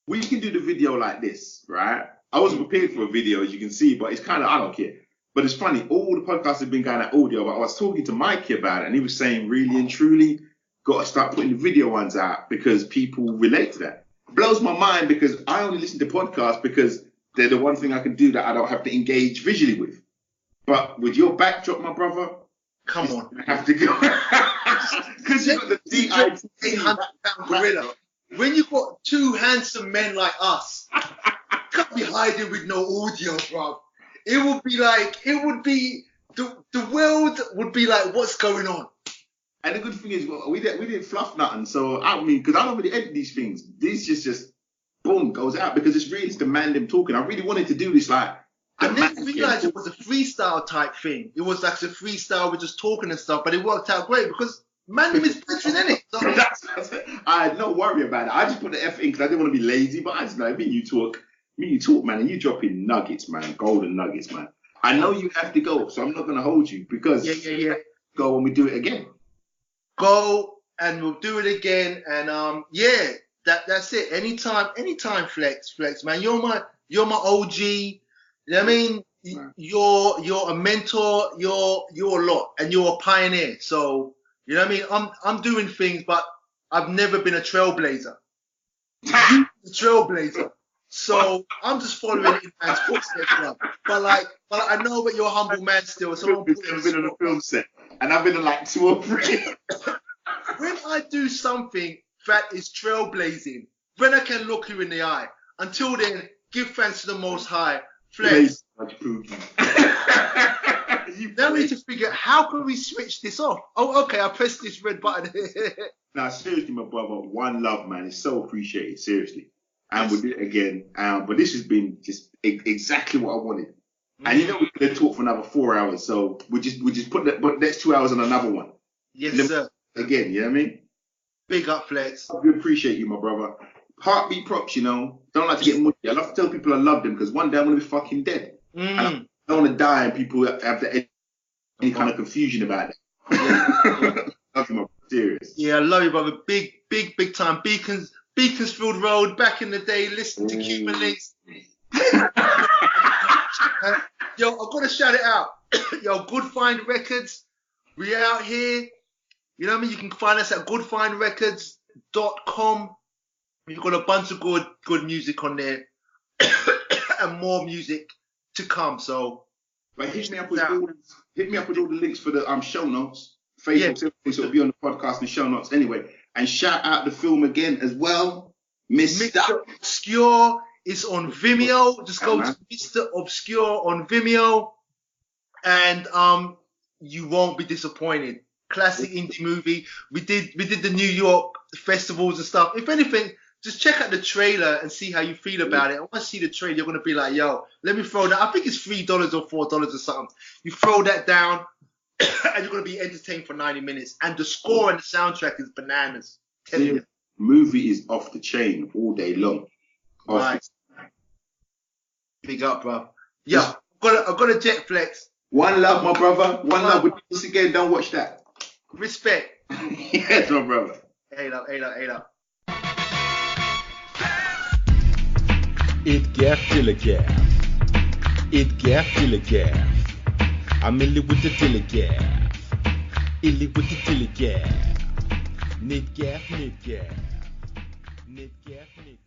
We can do the video like this, right? I wasn't prepared for a video, as you can see, but it's kind of, I don't care. But it's funny, all the podcasts have been going at audio, but I was talking to Mikey about it, and he was saying, really and truly, got to start putting the video ones out because people relate to that. It blows my mind because I only listen to podcasts because they're the one thing I can do that I don't have to engage visually with. But with your backdrop, my brother, come on, I have to go. Because you've got the DI 800-pound gorilla. When you've got two handsome men like us, can't be hiding with no audio, bro. It would be the world would be like, what's going on? And the good thing is, we didn't fluff nothing. So I mean, because I don't really edit these things. These just boom goes out because it's really the MANSDEM talking. I really wanted to do this like. I never realized it was a freestyle type thing. It was like a freestyle, we're just talking and stuff, but it worked out great because MANSDEM is blitzing in it. So. That's it. I had no worry about it. I just put the effort in because I didn't want to be lazy, but I just know me and you talk, man, and you dropping nuggets, man, golden nuggets, man. I know you have to go, so I'm not going to hold you because yeah. Go when we do it again. Go and we'll do it again, and that's it. Anytime, Flex, man. You're my OG. You know what I mean? You're a mentor. You're a lot, and you're a pioneer. So you know what I mean? I'm doing things, but I've never been a trailblazer. You're a trailblazer. So I'm just following in man's footsteps now. But I know that you're a humble man still. So I've been on a film set, and I've been on like 2 or 3. When I do something that is trailblazing, then I can look you in the eye. Until then, give thanks to the Most High. Flex. Now we need to figure out how can we switch this off. Oh, okay, I pressed this red button. Now, seriously, my brother, one love, man. It's so appreciated, seriously. And we'll do it again. But this has been just exactly what I wanted. And you know we're going to talk for another 4 hours, so we just put the next 2 hours on another one. Yes, sir. Again, you know what I mean? Big up, Flex. I do appreciate you, my brother. Heartbeat props, you know. Don't like to get mushy. I love to tell people I love them because one day I'm going to be fucking dead. And I don't want to die and people have any kind of confusion about it. Love you, my brother. Serious. Yeah, I love you, brother. Big time. Beaconsfield Road, back in the day, listen to Cuban Links. Yo, I've got to shout it out. Yo, Good Find Records. We out here. You know what I mean? You can find us at goodfindrecords.com. We've got a bunch of good music on there. And more music to come. So but hit me up with all the links for the show notes. Facebook, so it'll be on the podcast and show notes anyway. And shout out the film again as well. Mr. Obscure is on Vimeo. Just go to Mr. Obscure on Vimeo, and you won't be disappointed. Classic indie movie. We did the New York festivals and stuff. If anything, just check out the trailer and see how you feel about it. And once you see the trailer, you're gonna be like, yo, let me throw that. I think it's $3 or $4 or something. You throw that down. And you're going to be entertained for 90 minutes. And the score and the soundtrack is bananas. The movie is off the chain all day long. Right. Big up, bro. Yeah, I've got a jet, Flex. One love, my brother. One love. We'll do this again. Don't watch that. Respect. Yes, my brother. Hey up. Et gap till a gap. It gap till a gap. I'm in with the till a gap. Illy with the till a gap. Knit gap. Knit gap. Knit gap. Knit